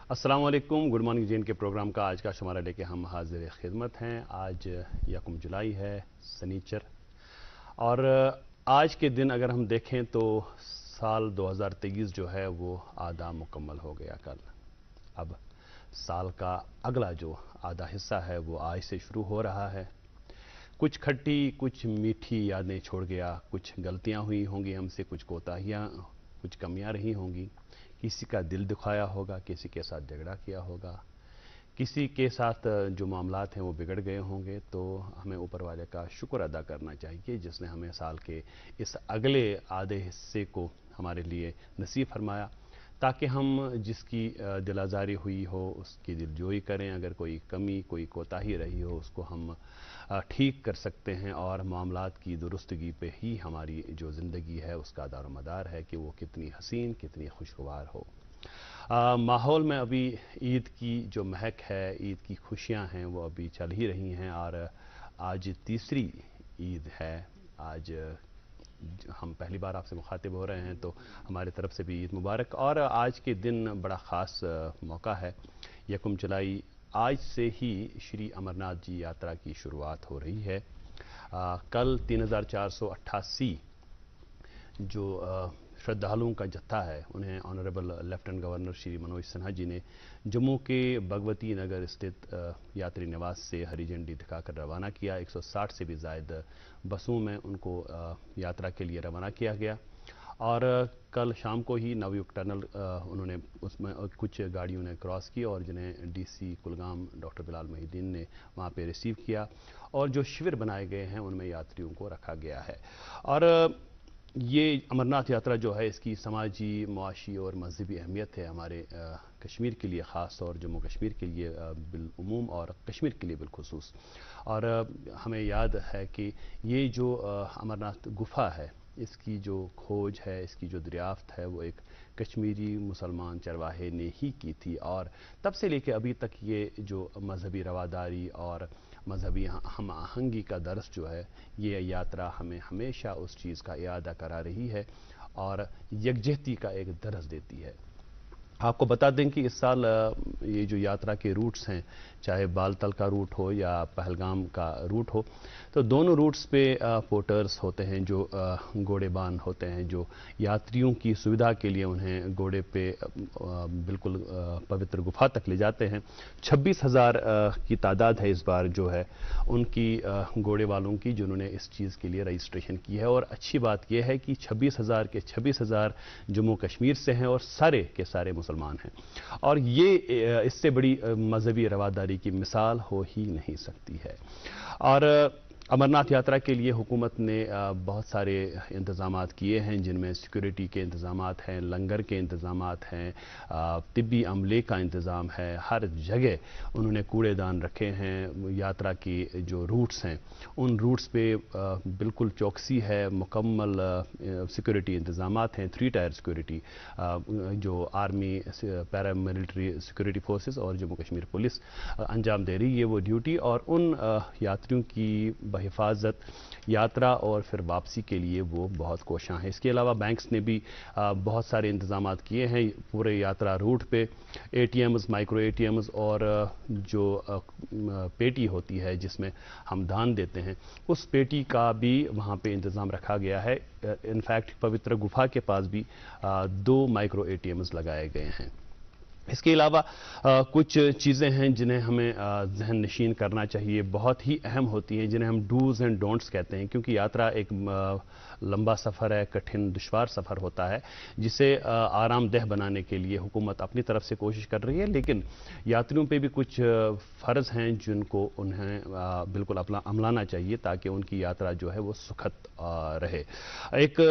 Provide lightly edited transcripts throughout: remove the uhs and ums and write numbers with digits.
अस्सलाम वालेकुम। Good morning GN के प्रोग्राम का आज का शुमारा लेके हम हाजिर खिदमत हैं। आज 1 जुलाई है, सनीचर। और आज के दिन अगर हम देखें तो साल 2023 जो है वो आधा मुकम्मल हो गया कल। अब साल का अगला जो आधा हिस्सा है वो आज से शुरू हो रहा है। कुछ खट्टी कुछ मीठी यादें छोड़ गया, कुछ गलतियां हुई होंगी हमसे, कुछ कोताहियां, कुछ कमियां रही होंगी। किसी का दिल दुखाया होगा, किसी के साथ झगड़ा किया होगा, किसी के साथ जो मामलात हैं वो बिगड़ गए होंगे। तो हमें ऊपर वाले का शुक्र अदा करना चाहिए जिसने हमें साल के इस अगले आधे हिस्से को हमारे लिए नसीब फरमाया, ताकि हम जिसकी दिल आज़ारी हुई हो उसकी दिलजोई करें। अगर कोई कमी कोई कोताही रही हो उसको हम ठीक कर सकते हैं, और मामलात की दुरुस्तगी पे ही हमारी जो ज़िंदगी है उसका दारो मदार है कि वो कितनी हसीन कितनी खुशगवार हो। माहौल में अभी ईद की जो महक है, ईद की खुशियां हैं वो अभी चल ही रही हैं। और आज तीसरी ईद है। आज हम पहली बार आपसे मुखातिब हो रहे हैं, तो हमारी तरफ से भी ईद मुबारक। और आज के दिन बड़ा ख़ास मौका है। 1 जुलाई आज से ही श्री अमरनाथ जी यात्रा की शुरुआत हो रही है। कल 3488 जो श्रद्धालुओं का जत्था है उन्हें honourable lieutenant governor Shri Manoj Sinha ji ने जम्मू के भगवती नगर स्थित यात्री निवास से हरी झंडी दिखाकर रवाना किया। 160 से भी ज़ायद बसों में उनको यात्रा के लिए रवाना किया गया। और कल शाम को ही नवयुग टनल उन्होंने उसमें कुछ गाड़ियों ने क्रॉस की, और जिन्हें डीसी कुलगाम डॉक्टर बिलाल मोहिद्दीन ने वहाँ पे रिसीव किया। और जो शिविर बनाए गए हैं उनमें यात्रियों को रखा गया है। और ये अमरनाथ यात्रा जो है इसकी समाजी, मुआशी और मजहबी अहमियत है हमारे कश्मीर के लिए ख़ास, और जम्मू कश्मीर के लिए बिलउमूम, और कश्मीर के लिए बिलखुसूस। और हमें याद है कि ये जो अमरनाथ गुफा है इसकी जो खोज है, इसकी जो दरियाफ्त है वो एक कश्मीरी मुसलमान चरवाहे ने ही की थी। और तब से लेकर अभी तक ये जो मजहबी रवादारी और मजहबी हम आहंगी का दर्स जो है, ये यात्रा हमें हमेशा उस चीज़ का याद करा रही है और यकजहती का एक दर्स देती है। आपको बता दें कि इस साल ये जो यात्रा के रूट्स हैं, चाहे बालतल का रूट हो या पहलगाम का रूट हो, तो दोनों रूट्स पे पोर्टर्स होते हैं जो घोड़ेबान होते हैं, जो यात्रियों की सुविधा के लिए उन्हें घोड़े पे बिल्कुल पवित्र गुफा तक ले जाते हैं। 26,000 की तादाद है इस बार जो है उनकी घोड़े वालों की, जिन्होंने इस चीज़ के लिए रजिस्ट्रेशन की है। और अच्छी बात यह है कि 26,000 के 26,000 जम्मू कश्मीर से हैं और सारे के सारे मुसलमान हैं। और ये इससे बड़ी मजहबी रवादारी की मिसाल हो ही नहीं सकती है। और अमरनाथ यात्रा के लिए हुकूमत ने बहुत सारे इंतज़ामात किए हैं, जिनमें सिक्योरिटी के इंतज़ामात हैं, लंगर के इंतज़ामात हैं, तिब्बी अमले का इंतज़ाम है। हर जगह उन्होंने कूड़ेदान रखे हैं। यात्रा की जो रूट्स हैं उन रूट्स पे बिल्कुल चौकसी है, मुकम्मल सिक्योरिटी इंतज़ामात हैं। 3 टायर सिक्योरिटी जो आर्मी, पैरामिलिट्री सिक्योरिटी फोर्सेस और जम्मू कश्मीर पुलिस अंजाम दे रही है वो ड्यूटी। और उन यात्रियों की हिफाजत यात्रा और फिर वापसी के लिए वो बहुत कोशां हैं। इसके अलावा बैंक्स ने भी बहुत सारे इंतजामात किए हैं पूरे यात्रा रूट पे। एटीएम्स, माइक्रो एटीएम्स और जो पेटी होती है जिसमें हम दान देते हैं, उस पेटी का भी वहाँ पे इंतज़ाम रखा गया है। इनफैक्ट पवित्र गुफा के पास भी 2 माइक्रो एटीएम्स लगाए गए हैं। इसके अलावा कुछ चीज़ें हैं जिन्हें हमें जहन नशीन करना चाहिए, बहुत ही अहम होती हैं, जिन्हें हम डूज़ एंड डोंट्स कहते हैं, क्योंकि यात्रा एक लंबा सफ़र है, कठिन दुश्वार सफ़र होता है, जिसे आरामदेह बनाने के लिए हुकूमत अपनी तरफ से कोशिश कर रही है। लेकिन यात्रियों पे भी कुछ फ़र्ज़ हैं जिनको उन्हें बिल्कुल अमलाना चाहिए ताकि उनकी यात्रा जो है वो सुखद रहे। एक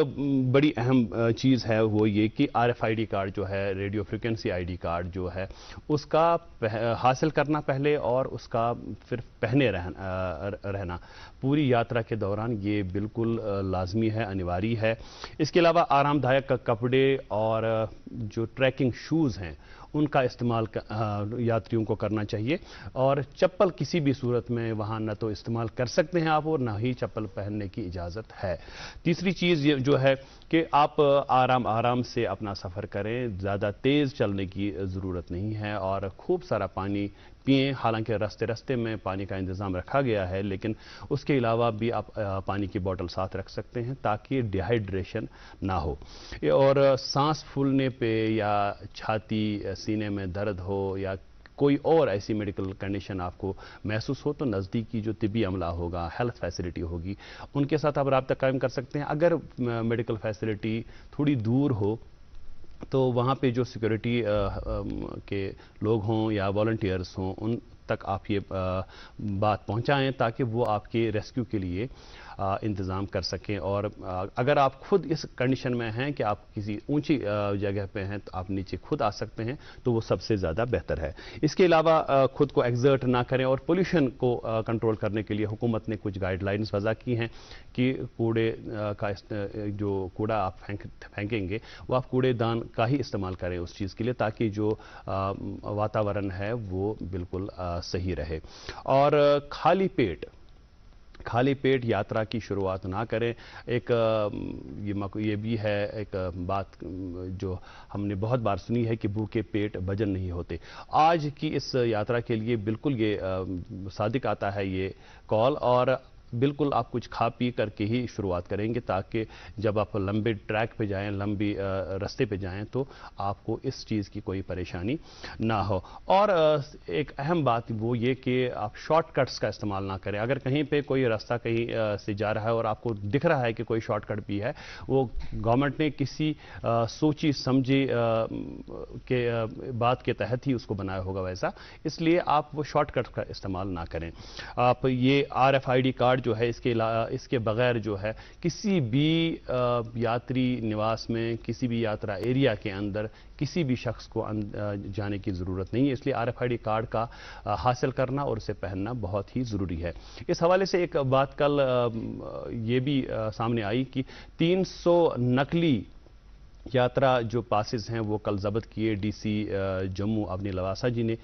बड़ी अहम चीज़ है वो ये कि RFID कार्ड जो है, रेडियो फ्रिक्वेंसी ID कार्ड जो है, उसका हासिल करना पहले और उसका फिर पहने रहना पूरी यात्रा के दौरान, ये बिल्कुल लाजमी है, अनिवार्य है। इसके अलावा आरामदायक कपड़े और जो ट्रैकिंग शूज़ हैं उनका इस्तेमाल यात्रियों को करना चाहिए। और चप्पल किसी भी सूरत में वहाँ न तो इस्तेमाल कर सकते हैं आप और ना ही चप्पल पहनने की इजाज़त है। तीसरी चीज़ ये जो है कि आप आराम आराम से अपना सफ़र करें, ज़्यादा तेज़ चलने की ज़रूरत नहीं है और खूब सारा पानी पिएं। हालांकि रास्ते रास्ते में पानी का इंतज़ाम रखा गया है, लेकिन उसके अलावा भी आप पानी की बोतल साथ रख सकते हैं ताकि डिहाइड्रेशन ना हो। और सांस फूलने पे या छाती सीने में दर्द हो या कोई और ऐसी मेडिकल कंडीशन आपको महसूस हो तो नज़दीकी जो तिबी अमला होगा, हेल्थ फैसिलिटी होगी, उनके साथ आप राब्ता कायम कर सकते हैं। अगर मेडिकल फैसिलिटी थोड़ी दूर हो तो वहाँ पे जो सिक्योरिटी के लोग हों या वॉलंटियर्स हों, उन तक आप ये बात पहुँचाएँ ताकि वो आपके रेस्क्यू के लिए इंतज़ाम कर सकें। और अगर आप खुद इस कंडीशन में हैं कि आप किसी ऊंची जगह पे हैं तो आप नीचे खुद आ सकते हैं, तो वो सबसे ज़्यादा बेहतर है। इसके अलावा खुद को एक्सर्ट ना करें और पोल्यूशन को कंट्रोल करने के लिए हुकूमत ने कुछ गाइडलाइंस वज़ा की हैं कि कूड़े का जो कूड़ा आप फेंकेंगे वो आप कूड़ेदान का ही इस्तेमाल करें उस चीज़ के लिए, ताकि जो वातावरण है वो बिल्कुल सही रहे। और खाली पेट यात्रा की शुरुआत ना करें। एक ये भी है एक बात जो हमने बहुत बार सुनी है कि भूखे पेट भजन नहीं होते। आज की इस यात्रा के लिए बिल्कुल ये सादिक आता है ये कॉल, और बिल्कुल आप कुछ खा पी करके ही शुरुआत करेंगे ताकि जब आप लंबे ट्रैक पे जाएं, लंबी रास्ते पे जाएं तो आपको इस चीज़ की कोई परेशानी ना हो। और एक अहम बात वो ये कि आप शॉर्टकट्स का इस्तेमाल ना करें। अगर कहीं पे कोई रास्ता कहीं से जा रहा है और आपको दिख रहा है कि कोई शॉर्टकट भी है, वो गवर्नमेंट ने किसी सोची समझी के बात के तहत ही उसको बनाया होगा वैसा, इसलिए आप वो शॉर्टकट का इस्तेमाल ना करें। आप ये RFID कार्ड जो है इसके बगैर जो है किसी भी यात्री निवास में, किसी भी यात्रा एरिया के अंदर किसी भी शख्स को जाने की ज़रूरत नहीं है। इसलिए RFID कार्ड का हासिल करना और उसे पहनना बहुत ही ज़रूरी है। इस हवाले से एक बात कल ये भी सामने आई कि 300 नकली यात्रा जो पासेस हैं वो कल जब्त किए। DC जम्मू अवनी लवासा जी ने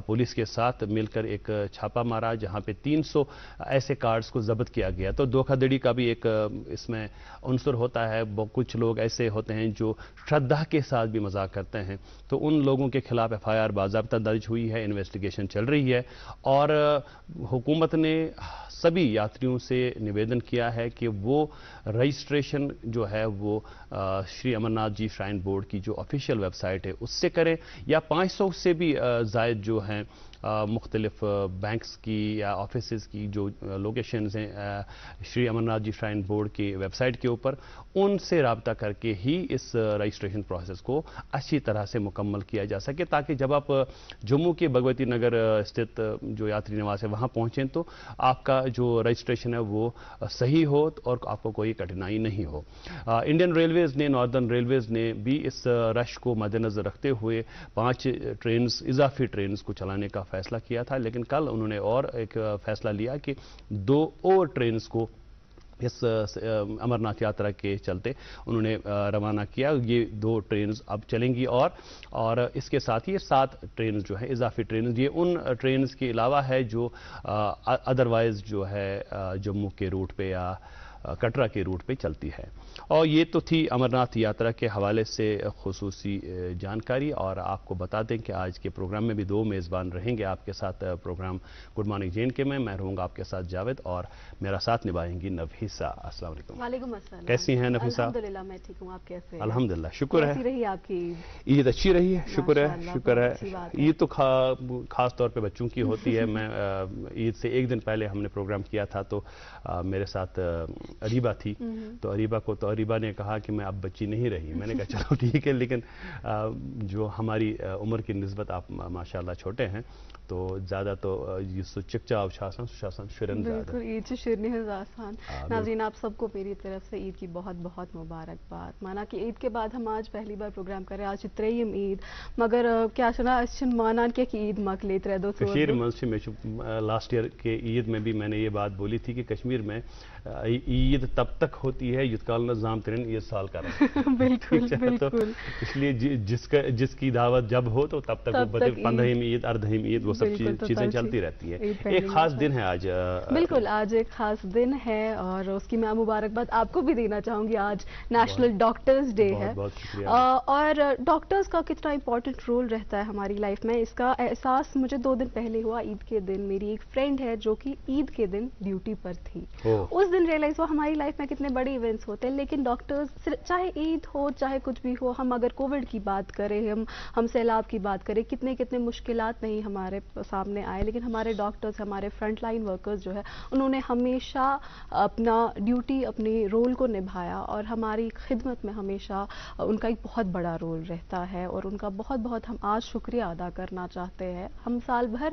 पुलिस के साथ मिलकर एक छापा मारा जहां पे 300 ऐसे कार्ड्स को जब्त किया गया। तो धोखाधड़ी का भी एक इसमें उनसर होता है। कुछ लोग ऐसे होते हैं जो श्रद्धा के साथ भी मजाक करते हैं, तो उन लोगों के खिलाफ FIR बाज़ाब्ता दर्ज हुई है, इन्वेस्टिगेशन चल रही है। और हुकूमत ने सभी यात्रियों से निवेदन किया है कि वो रजिस्ट्रेशन जो है वो श्री अमरनाथ जी श्राइन बोर्ड की जो ऑफिशियल वेबसाइट है उससे करें, या 500 से भी ज़ायद जो हैं मुख्तलिफ बैंक्स की या ऑफिसेज़ की जो लोकेशंस हैं श्री अमरनाथ जी श्राइन बोर्ड की वेबसाइट के ऊपर, उनसे रब्ता करके ही इस रजिस्ट्रेशन प्रोसेस को अच्छी तरह से मुकम्मल किया जा सके, ताकि जब आप जम्मू के भगवती नगर स्थित जो यात्री निवास है वहाँ पहुँचें तो आपका जो रजिस्ट्रेशन है वो सही हो और आपको कोई कठिनाई नहीं हो। इंडियन रेलवेज़ ने, नॉर्दर्न रेलवेज़ ने भी इस रश को मद्देनज़र रखते हुए 5 इजाफी ट्रेन को चलाने का फैसला किया था, लेकिन कल उन्होंने और एक फैसला लिया कि 2 और ट्रेन को इस अमरनाथ यात्रा के चलते उन्होंने रवाना किया। ये 2 ट्रेन अब चलेंगी और इसके साथ ही 7 ट्रेन जो है इजाफी ट्रेन, ये उन ट्रेन के अलावा है जो अदरवाइज जो है जम्मू के रूट पे या कटरा के रूट पे चलती है। और ये तो थी अमरनाथ यात्रा के हवाले से खुसूसी जानकारी। और आपको बता दें कि आज के प्रोग्राम में भी 2 मेज़बान रहेंगे आपके साथ। प्रोग्राम गुड मॉर्निंग JNK में मैं रहूँगा आपके साथ जावेद, और मेरा साथ निभाएंगी नफीसा। अस्सलाम वालेकुम। वालेकुम अस्सलाम। कैसी हैं नफीसा? अल्हम्दुलिल्लाह मैं ठीक हूँ, आप कैसे हैं? अल्हम्दुलिल्लाह, शुक्र है। कैसी रही आपकी ईद? अच्छी रही है, शुक्र है, शुक्र है। ईद तो खास तौर पे बच्चों की होती है। मैं ईद से एक दिन पहले हमने प्रोग्राम किया था, तो मेरे साथ अरीबा थी, तो अरीबा ने कहा कि मैं अब बच्ची नहीं रही। मैंने कहा चलो ठीक है, लेकिन जो हमारी उम्र की निस्बत आप माशाल्लाह छोटे हैं, تو زیادہ تو یُس سُہ چِکچاو چھُ آسان سُہ چھُ آسان شُرٮ۪ن زیادٕ. بالکل عید سے شرنی ہز آسان. ناظرین آپ سب کو میری طرف سے عید کی بہت بہت مبارکباد. مانا کہ عید کے بعد ہم آج پہلی بار پروگرام کر رہے ہیں, آج چھِ ترٛیٚیِم عید, مگر کیا چھُنا أسۍ چھِنہٕ مانان کینٛہہ کہ عید مۄکلے 3 دۄہ 4 کشمیر دۄہ. میں سے لاسٹ ایئر کے عید میں بھی میں نے یہ بات بولی تھی کہ کشمیر میں عید تب تک ہوتی ہے یوت کال نہ زام ترین عید سال کریں. بالکل بالکل. اس لیے جس کی دعوت جب ہو تو تب تک وہ 15ویں عید 18ویں عید وہ سب چیزیں چلتی رہتی ہیں. ایک خاص دن ہے آج. بالکل آج ایک خاص دن ہے اور اس کی میں مبارکباد آپ کو بھی دینا چاہوں گی. آج نیشنل ڈاکٹرز ڈے ہے. بہت شکریہ. اور ڈاکٹرز کا کتنا امپورٹنٹ رول رہتا ہے ہماری لائف میں, اس کا احساس مجھے 2 دن پہلے ہوا. عید کے دن میری ایک فرینڈ ہے جو کہ عید کے دن ڈیوٹی پر تھی. اس دن ریئلائز ہوا ہماری لائف میں کتنے بڑے ایونٹس ہوتے ہیں, لیکن ڈاکٹرز چاہے عید ہو چاہے کچھ بھی ہو, ہم اگر کووڈ کی بات کریں, ہم سیلاب کی بات کریں, کتنے مشکلات نہیں ہمارے سامنے آئے, لیکن ہمارے ڈاکٹرز ہمارے فرنٹ لائن ورکرز جو ہے انہوں نے ہمیشہ اپنا ڈیوٹی اپنی رول کو نبھایا اور ہماری خدمت میں ہمیشہ ان کا ایک بہت بڑا رول رہتا ہے اور ان کا بہت ہم آج شکریہ ادا کرنا چاہتے ہیں. ہم سال بھر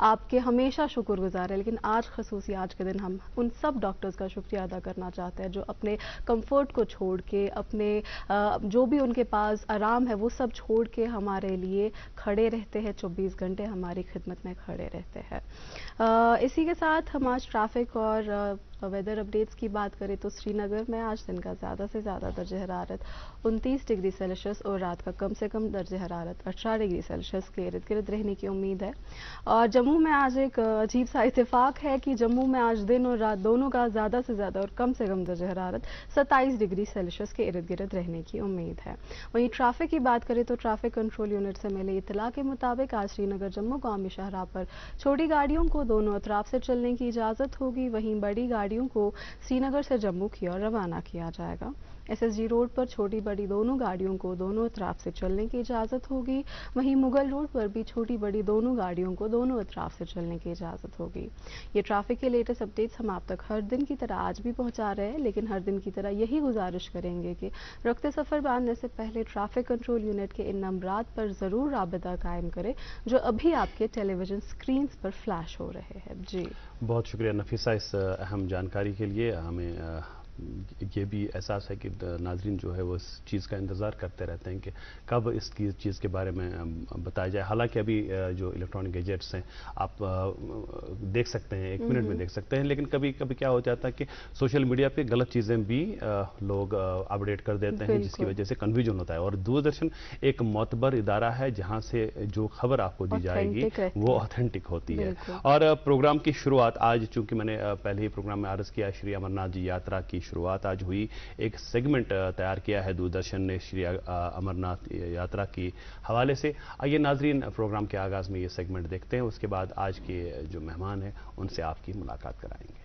آپ کے ہمیشہ شکر گزار ہیں, لیکن آج خصوصی آج کے دن ہم ان سب ڈاکٹرز کا شکریہ ادا کرنا چاہتے ہیں جو اپنے کمفرٹ کو چھوڑ کے, اپنے جو بھی ان کے پاس آرام ہے وہ سب چھوڑ کے ہمارے لیے کھڑے رہتے ہیں, 24 گھنٹے ہماری خدمت میں کھڑے رہتے ہیں. اسی کے ساتھ ہم آج ٹریفک اور ویدر اپڈیٹس کی بات کریں تو سری نگر میں آج دن کا زیادہ سے زیادہ درجہ حرارت 29 ڈگری سیلسیس اور رات کا کم سے کم درجہ حرارت 18 ڈگری سیلسیس کے ارد گرد رہنے کی امید ہے. اور جموں میں آج ایک عجیب سا اتفاق ہے کہ جموں میں آج دن اور رات دونوں کا زیادہ سے زیادہ اور کم سے کم درجہ حرارت 27 ڈگری سیلسیس کے ارد گرد رہنے کی امید ہے. وہیں ٹریفک کی بات کریں تو ٹریفک کنٹرول یونٹ سے ملے اطلاع کے مطابق آج سری نگر جموں قومی شاہراہ پر چھوٹی گاڑیوں کو دونوں اطراف سے چلنے کی اجازت ہوگی, وہیں بڑی گاڑیوں کو سری نگر سے جموں کی اور روانہ کیا جائے گا. ایس ایس جی روڈ پر چھوٹی بڑی دونوں گاڑیوں کو دونوں اطراف سے چلنے کی اجازت ہوگی, وہیں مغل روڈ پر بھی چھوٹی بڑی دونوں گاڑیوں کو دونوں اطراف سے چلنے کی اجازت ہوگی. یہ ٹریفک کے لیٹسٹ اپڈیٹس ہم آپ تک ہر دن کی طرح آج بھی پہنچا رہے ہیں, لیکن ہر دن کی طرح یہی گزارش کریں گے کہ رخت سفر باندھنے سے پہلے ٹریفک کنٹرول یونٹ کے ان نمبرات پر ضرور رابطہ قائم کریں جو ابھی آپ کے ٹیلی ویژن اسکرینز پر فلیش ہو رہے ہیں. جی بہت شکریہ نفیسہ اس اہم جانکاری کے لیے. ہمیں یہ بھی احساس ہے کہ ناظرین جو ہے وہ اس چیز کا انتظار کرتے رہتے ہیں کہ کب اس کی چیز کے بارے میں بتایا جائے. حالانکہ ابھی جو الیکٹرانک گیجٹس ہیں آپ دیکھ سکتے ہیں, 1 منٹ میں دیکھ سکتے ہیں, لیکن کبھی کیا ہو جاتا ہے کہ سوشل میڈیا پہ غلط چیزیں بھی لوگ اپڈیٹ کر دیتے ہیں, جس کی وجہ سے کنفیوژن ہوتا ہے. اور دوردرشن ایک معتبر ادارہ ہے جہاں سے جو خبر آپ کو دی جائے گی وہ آتھینٹک ہوتی ہے. اور پروگرام کی شروعات آج, چونکہ میں نے پہلے ہی پروگرام میں عرض کیا, شری امرناتھ جی یاترا کی شروعات آج ہوئی. ایک سیگمنٹ تیار کیا ہے دوردرشن نے شری امرناتھ یاترا کی حوالے سے. آئیے ناظرین پروگرام کے آغاز میں یہ سیگمنٹ دیکھتے ہیں, اس کے بعد آج کے جو مہمان ہیں ان سے آپ کی ملاقات کرائیں گے.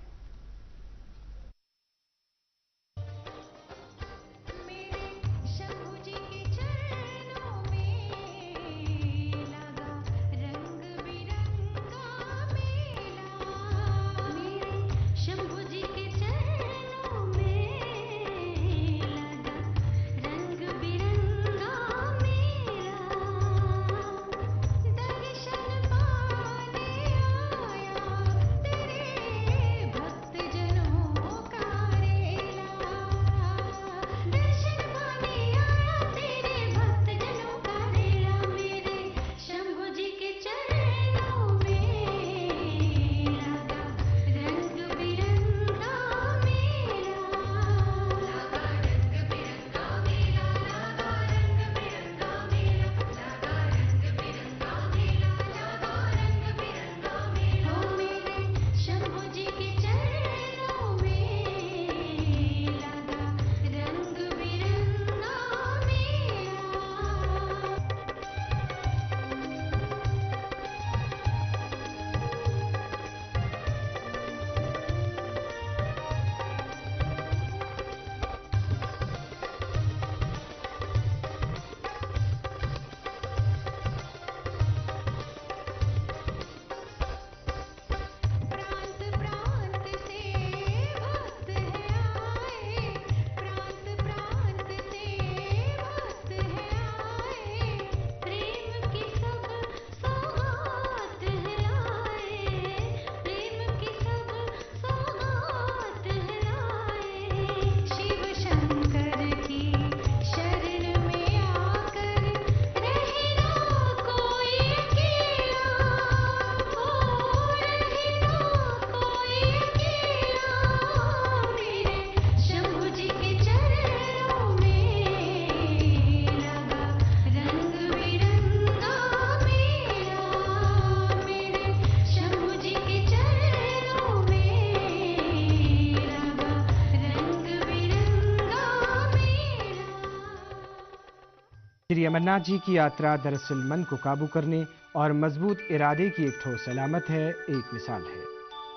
श्री अमरनाथ जी की यात्रा दरअसल मन को काबू करने और मजबूत इरादे की एक ठोस अलामत है, एक मिसाल है।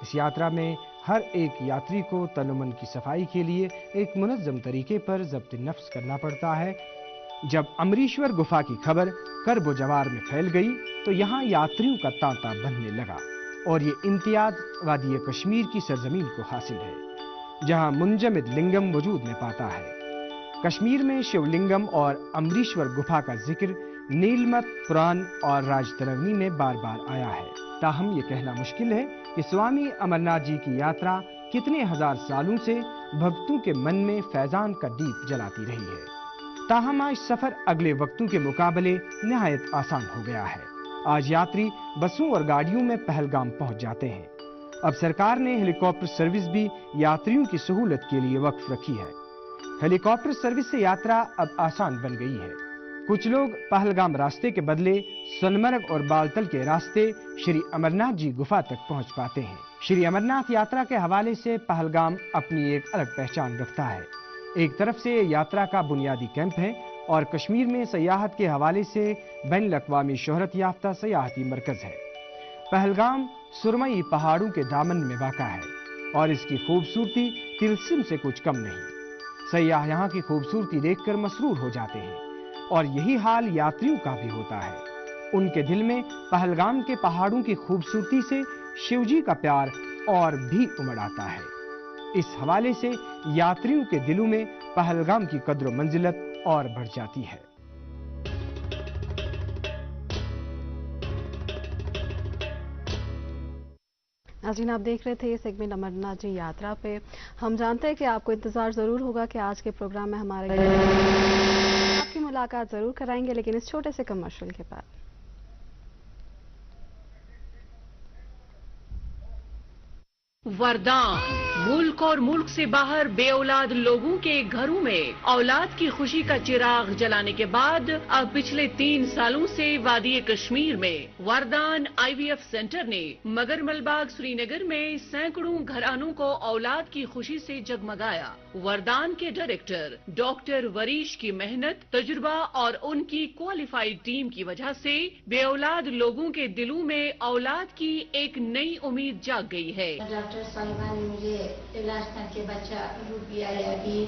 इस यात्रा में हर एक यात्री को तन मन की सफाई के लिए एक मुनज़्ज़म तरीके पर ज़ब्त नफ्स करना पड़ता है। जब अमरीश्वर गुफा की खबर करब जवार में फैल गई तो यहाँ यात्रियों का तांता बनने लगा और ये इम्तियाज वादी कश्मीर की सरजमीन को हासिल है, जहाँ मुंजमद लिंगम वजूद में पाता है। कश्मीर में शिवलिंगम और अमरीश्वर गुफा का जिक्र नीलमत, पुराण और राजतरंगी में बार बार आया है। ताहम ये कहना मुश्किल है कि स्वामी अमरनाथ जी की यात्रा कितने हजार सालों से भक्तों के मन में फैजान का दीप जलाती रही है। ताहम आज सफर अगले वक्तों के मुकाबले निहायत आसान हो गया है। आज यात्री बसों और गाड़ियों में पहलगाम पहुंच जाते हैं। अब सरकार ने हेलीकॉप्टर सर्विस भी यात्रियों की सहूलत के लिए वक्फ रखी है। हेलीकॉप्टर सर्विस से यात्रा अब आसान बन गई है। कुछ लोग पहलगाम रास्ते के बदले सोनमर्ग और बालतल के रास्ते श्री अमरनाथ जी गुफा तक पहुंच पाते हैं। श्री अमरनाथ यात्रा के हवाले से पहलगाम अपनी एक अलग पहचान रखता है। एक तरफ से यात्रा का बुनियादी कैंप है और कश्मीर में सयाहत के हवाले से बैनुल-अक़वामी शोहरत याफ्ता सयाहती मरकज है। पहलगाम सुरमई पहाड़ों के दामन में वाक़ा है और इसकी खूबसूरती तिलस्म से कुछ कम नहीं। सयाह यहाँ की खूबसूरती देखकर मसरूर हो जाते हैं और यही हाल यात्रियों का भी होता है। उनके दिल में पहलगाम के पहाड़ों की खूबसूरती से शिवजी का प्यार और भी उमड़ आता है। इस हवाले से यात्रियों के दिलों में पहलगाम की कद्र मंजिलत और बढ़ जाती है। नाज़रीन, आप देख रहे थे ये सेगमेंट अमरनाथ जी यात्रा पे। हम जानते हैं कि आपको इंतज़ार ज़रूर होगा कि आज के प्रोग्राम में हमारे आपकी मुलाकात ज़रूर कराएंगे, लेकिन इस छोटे से कमर्शियल के बाद। वरदान, मुल्क और मुल्क से बाहर बेऔलाद लोगों के घरों में औलाद की खुशी का चिराग जलाने के बाद अब पिछले 3 सालों से वादी कश्मीर में वरदान IVF सेंटर ने मगरमलबाग श्रीनगर में सैकड़ों घरानों को औलाद की खुशी से जगमगाया। वरदान के डायरेक्टर डॉक्टर वरीश की मेहनत, तजुर्बा और उनकी क्वालिफाइड टीम की वजह से बेऔलाद लोगों के दिलों में औलाद की एक नई उम्मीद जाग गई है। डॉक्टर साहिबा ने मुझे इलाज करके बच्चा रुपया अभी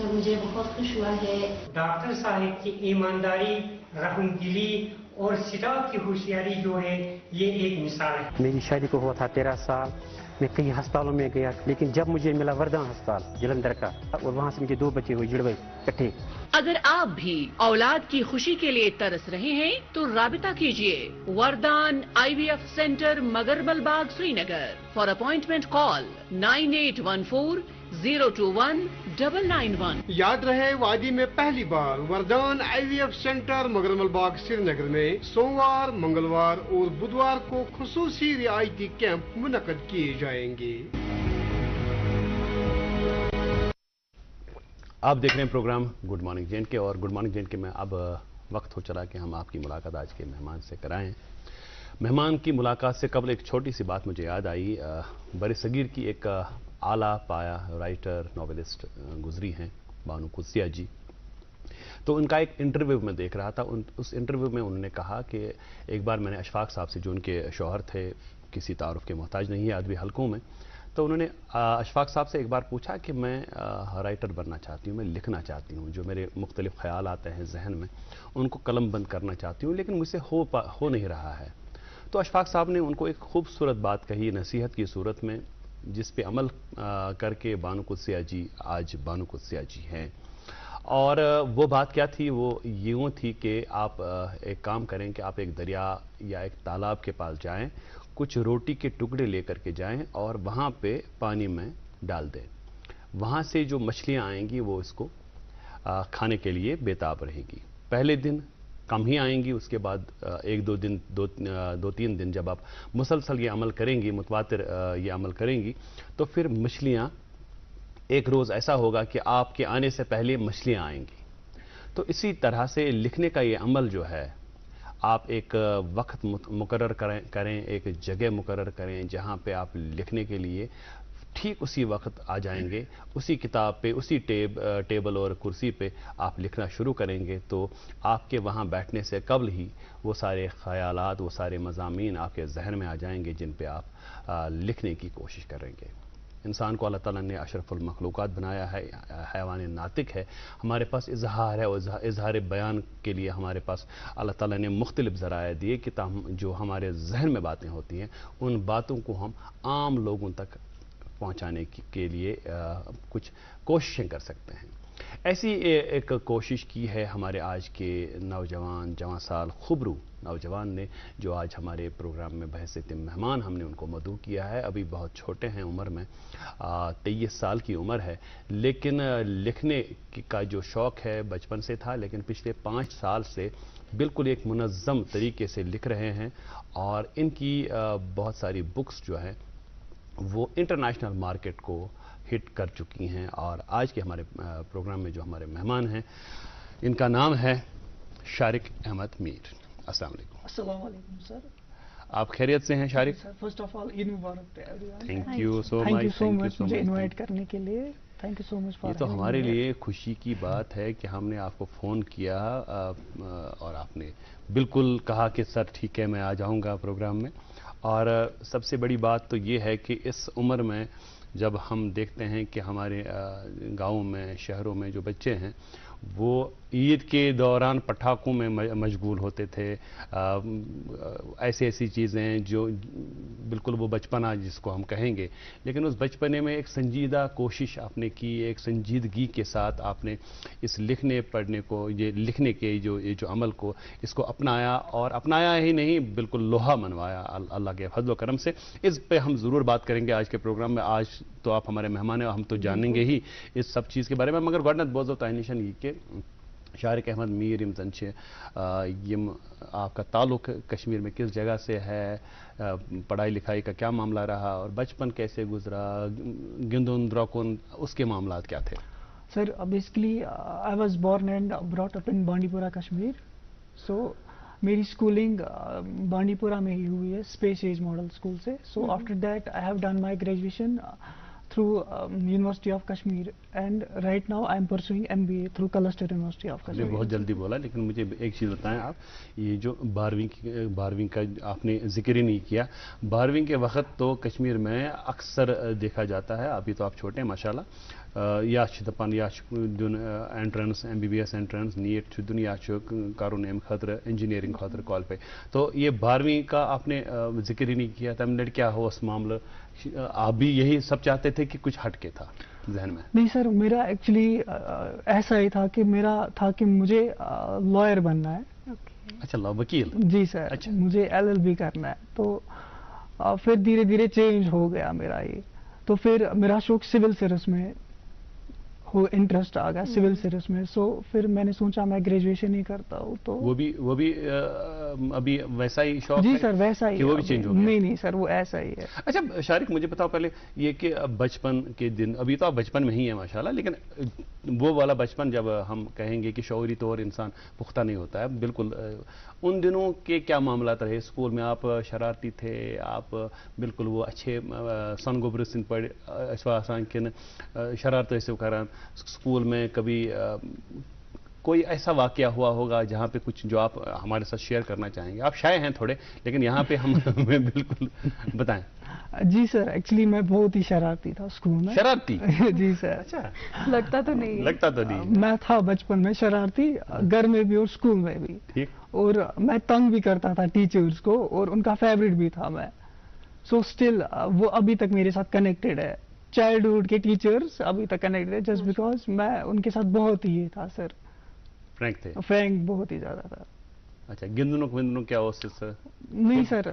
मुझे बहुत खुश हुआ है। डॉक्टर साहिब की ईमानदारी, रहमदिली और स्टाफ की होशियारी जो है ये एक मिसाल है। मेरी शादी को हुआ था 13 साल, मैं कई अस्पतालों में गया, लेकिन जब मुझे मिला वरदान अस्पताल जलंधर का और वहाँ से मुझे 2 बच्चे हुए जुड़वे इकट्ठे। अगर आप भी औलाद की खुशी के लिए तरस रहे हैं तो राबिता कीजिए Vardaan IVF centre Magarmalbagh Srinagar. For appointment call 9814-021-991। याद रहे, वादी में पहली बार वरदान IVF सेंटर मगरमलबाग श्रीनगर में सोमवार, मंगलवार और बुधवार को खुसूसी रियायती कैंप मुनक्कद किए जाएंगे। आप देख रहे हैं प्रोग्राम गुड मॉर्निंग J&K और गुड मॉर्निंग J&K में अब वक्त हो चला कि हम आपकी मुलाकात आज के मेहमान से कराएं। मेहमान की मुलाकात से कबल एक छोटी सी बात मुझे याद आई। बड़े सगीर की एक आला पाया राइटर, नॉवेलिस्ट गुजरी हैं, बानू कुद्सिया जी। तो उनका एक इंटरव्यू में देख रहा था। उस इंटरव्यू में उन्होंने कहा कि एक बार मैंने अशफाक साहब से, जो उनके शौहर थे, किसी तारुफ के मोहताज नहीं है आदमी हलकों में, तो उन्होंने अशफाक साहब से एक बार पूछा कि मैं राइटर बनना चाहती हूँ, मैं लिखना चाहती हूँ, जो मेरे मुख्तलिफ ख्याल आते हैं जहन में उनको कलम बंद करना चाहती हूँ, लेकिन मुझसे हो नहीं रहा है। तो अशफाक साहब ने उनको एक खूबसूरत बात कही नसीहत की सूरत में, जिस पे अमल करके बानू कुद्सिया जी आज बानू कुद्सिया जी हैं। और वो बात क्या थी? वो यूँ थी कि आप एक काम करें कि आप एक दरिया या एक तालाब के पास जाएं, कुछ रोटी के टुकड़े लेकर के जाएं और वहाँ पे पानी में डाल दें। वहाँ से जो मछलियाँ आएंगी वो इसको खाने के लिए बेताब रहेगी। पहले दिन कम ही आएंगी, उसके बाद 2-3 दिन जब आप मुसलसल ये अमल करेंगी, मुतवातिर ये अमल करेंगी, तो फिर मछलियाँ, एक रोज़ ऐसा होगा कि आपके आने से पहले मछलियाँ आएंगी। तो इसी तरह से लिखने का ये अमल जो है, आप एक वक्त मुकर्रर करें, एक जगह मुकर्रर करें जहाँ पे आप लिखने के लिए ठीक उसी वक्त आ जाएंगे, उसी किताब पे, उसी टेबल और कुर्सी पे आप लिखना शुरू करेंगे तो आपके वहाँ बैठने से कबल ही वो सारे ख़यालात, वो सारे मज़ामीन आपके जहन में आ जाएंगे जिन पे आप लिखने की कोशिश करेंगे। इंसान को अल्लाह ताला ने अशरफुल मखलूक़ात बनाया है, हैवान नातिक है, हमारे पास इजहार है और इजहार बयान के लिए हमारे पास अल्लाह ताला ने मुख्तलिफ ज़राए दिए कि जो हमारे जहन में बातें होती हैं उन बातों को हम आम लोगों तक पहुंचाने के लिए कुछ कोशिशें कर सकते हैं। ऐसी एक कोशिश की है हमारे आज के नौजवान, जवां साल खुबरू नौजवान ने, जो आज हमारे प्रोग्राम में बहैसियत मेहमान हमने उनको मदऊ किया है। अभी बहुत छोटे हैं उम्र में, 23 साल की उम्र है, लेकिन लिखने का जो शौक़ है बचपन से था, लेकिन पिछले 5 साल से बिल्कुल एक मुनज़्ज़म तरीके से लिख रहे हैं और इनकी बहुत सारी बुक्स जो हैं वो इंटरनेशनल मार्केट को हिट कर चुकी हैं। और आज के हमारे प्रोग्राम में जो हमारे मेहमान हैं, इनका नाम है शारिक अहमद मीर। अस्सलाम वालेकुम। अस्सलाम वालेकुम सर। आप खैरियत से हैं Shariq? First of all Eid Mubarak everyone. Thank you so much. Thank you so much मुझे इनवाइट करने के लिए। Thank you so much for. ये तो हमारे लिए खुशी की बात है कि हमने आपको फ़ोन किया और आपने बिल्कुल कहा कि सर ठीक है मैं आ जाऊंगा प्रोग्राम में। और सबसे बड़ी बात तो ये है कि इस उम्र में जब हम देखते हैं कि हमारे गाँव में, शहरों में जो बच्चे हैं वो ईद के दौरान पटाखों में मशगूल होते थे, ऐसी ऐसी चीज़ें जो बिल्कुल वो बचपना जिसको हम कहेंगे, लेकिन उस बचपने में एक संजीदा कोशिश आपने की, एक संजीदगी के साथ आपने इस लिखने पढ़ने को, ये लिखने के ये जो अमल को, इसको अपनाया और अपनाया ही नहीं बिल्कुल लोहा मनवाया अल्लाह के फजल व करम से। इस पे हम ज़रूर बात करेंगे आज के प्रोग्राम में। आज तो आप हमारे मेहमान हैं, हम तो जानेंगे ही इस सब चीज़ के बारे में, मगर गवर्नर बहुत ज़्यादा निशान ये कि शारिक अहमद मीर यम जंशे यम आपका ताल्लुक़ कश्मीर में किस जगह से है, पढ़ाई लिखाई का क्या मामला रहा और बचपन कैसे गुजरा, गिंदुन द्रोकुन उसके मामलात क्या थे? Sir basically I was born and brought up in Bandipora Kashmir. So मेरी स्कूलिंग बांडीपुरा में ही हुई है, स्पेस एज मॉडल स्कूल से। So after that I have done my graduation through University of Kashmir and right now I am pursuing MBA through Cluster University of Kashmir। बहुत जल्दी बोला, लेकिन मुझे एक चीज़ बताएं आप, ये जो 12वीं का आपने जिक्र ही नहीं किया। 12वीं के वक्त तो कश्मीर में अक्सर देखा जाता है, अभी तो आप छोटे हैं माशाल्लाह, याच दपान याच दुन एंट्रेंस MBBS एंट्रेंस नीट दुनिया कारून एम खतर इंजीनियरिंग खतर कॉल पे, तो ये 12वीं का आपने जिक्र ही नहीं किया। तब क्या हो उस मामला, आप भी यही सब चाहते थे कि कुछ हटके था जहन में? नहीं सर, मेरा एक्चुअली ऐसा ही था कि मेरा था कि मुझे लॉयर बनना है। अच्छा, वकील? जी सर। अच्छा, मुझे LLB करना है। तो फिर धीरे धीरे चेंज हो गया मेरा ये, तो फिर मेरा शौक सिविल सर्विस में हो, इंटरेस्ट आ गया सिविल सर्विस में। सो फिर मैंने सोचा मैं ग्रेजुएशन ही करता हूँ। तो वो भी अभी वैसा ही शौक? जी सर वैसा ही। वो भी चेंज हो गया? नहीं सर, वो ऐसा ही है। अच्छा शारिक, मुझे बताओ पहले ये कि बचपन के दिन, अभी तो आप बचपन में ही है माशाल्लाह, लेकिन वो वाला बचपन जब हम कहेंगे कि शौरी तौर इंसान पुख्ता नहीं होता है बिल्कुल, उन दिनों के क्या मामला रहे? स्कूल में आप शरारती थे, आप बिल्कुल वो अच्छे सन गोबर सिंह पढ़ आसान किन शरारत ऐसे करान? स्कूल में कभी कोई ऐसा वाकया हुआ होगा जहाँ पे कुछ जो आप हमारे साथ शेयर करना चाहेंगे? आप शाय हैं थोड़े, लेकिन यहाँ पे हम बिल्कुल बताएं। जी सर, एक्चुअली मैं बहुत ही शरारती था स्कूल में। शरारती? जी सर। अच्छा, लगता तो नहीं। लगता तो नहीं। मैं था बचपन में शरारती, घर में भी और स्कूल में भी। ठीक। और मैं तंग भी करता था टीचर्स को और उनका फेवरेट भी था मैं। सो स्टिल वो अभी तक मेरे साथ कनेक्टेड है। चाइल्डहुड के टीचर्स अभी तक कनेक्टेड है, जस्ट बिकॉज मैं उनके साथ बहुत ही था सर। फ्रैंक थे? फ्रैंक बहुत ही ज्यादा था। अच्छा, गिंदुन क्या हो सर? नहीं सर,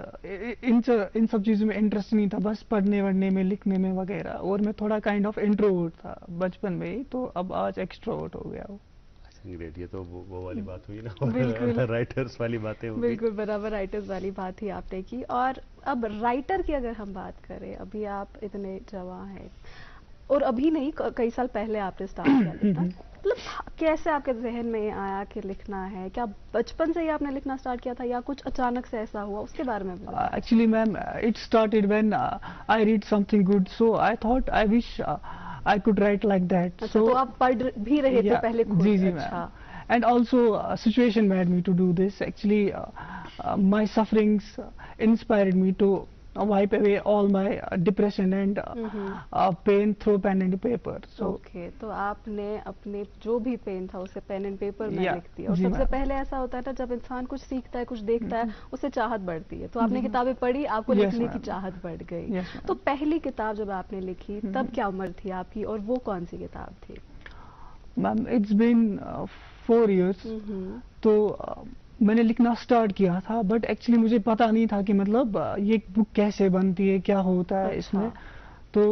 इन सब चीजों में इंटरेस्ट नहीं था, बस पढ़ने वढ़ने में, लिखने में वगैरह। और मैं थोड़ा काइंड ऑफ इंट्रोवर्ट था बचपन में ही, तो अब आज एक्सट्रोवर्ट हो गया हूँ। ग्रेट, ये तो वो वाली बात हुई ना, राइटर्स वाली बातें होंगी। बिल्कुल बराबर राइटर्स वाली बात ही आपने की। और अब राइटर की अगर हम बात करें, अभी आप इतने जवां हैं, اور ابھی نہیں کئی سال پہلے آپ نے اسٹارٹ کیا لکھنا, مطلب کیسے آپ کے ذہن میں آیا کہ لکھنا ہے؟ کیا بچپن سے ہی آپ نے لکھنا اسٹارٹ کیا تھا یا کچھ اچانک سے ایسا ہوا؟ اس کے بارے میں actually ma'am it started when I read some thing good, so I thought I wish I could write like that. So آپ پڑھ بھی رہے تھے پہلے خود؟ جی میم. And also situation made me to do this. Actually my sufferings inspired me to wipe away all my depression and pain through pen and paper. So okay, تو آپ نے اپنے جو بھی پین تھا اسے پین اینڈ پیپر میں لکھ دیا. اور سب سے پہلے ایسا ہوتا ہے نا جب انسان کچھ سیکھتا ہے, کچھ دیکھتا ہے, اسے چاہت بڑھتی ہے. تو آپ نے کتابیں پڑھی, آپ کو لکھنے کی چاہت بڑھ گئی. تو پہلی کتاب جب آپ نے لکھی تب کیا عمر تھی آپ کی, اور وہ کون سی کتاب تھی؟ میم اٹس بین 4 years. تو میں نے لکھنا اسٹارٹ کیا تھا, بٹ ایکچولی مجھے پتا نہیں تھا کہ مطلب یہ بک کیسے بنتی ہے, کیا ہوتا ہے اس میں. تو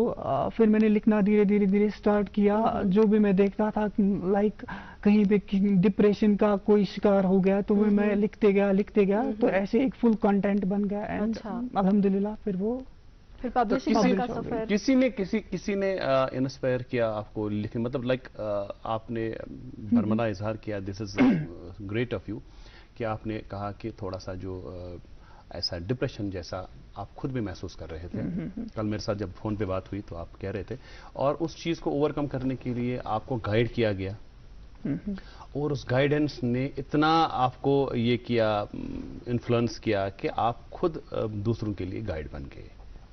پھر میں نے لکھنا دھیرے دھیرے اسٹارٹ کیا. جو بھی میں دیکھتا تھا لائک کہیں پہ ڈپریشن کا کوئی شکار ہو گیا تو میں لکھتے گیا تو ایسے ایک فل کنٹینٹ بن گیا. اینڈ الحمدللہ پھر پبلشنگ کا سفر. کسی نے انسپائر کیا آپ کو لکھنے, مطلب لائک آپ نے برملا اظہار کیا, دس از گریٹ آف یو, کہ آپ نے کہا کہ تھوڑا سا جو ایسا ڈپریشن جیسا آپ خود بھی محسوس کر رہے تھے. کل میرے ساتھ جب فون پہ بات ہوئی تو آپ کہہ رہے تھے, اور اس چیز کو اوور کم کرنے کے لیے آپ کو گائیڈ کیا گیا, اور اس گائیڈنس نے اتنا آپ کو یہ کیا, انفلوئنس کیا کہ آپ خود دوسروں کے لیے گائیڈ بن گئے.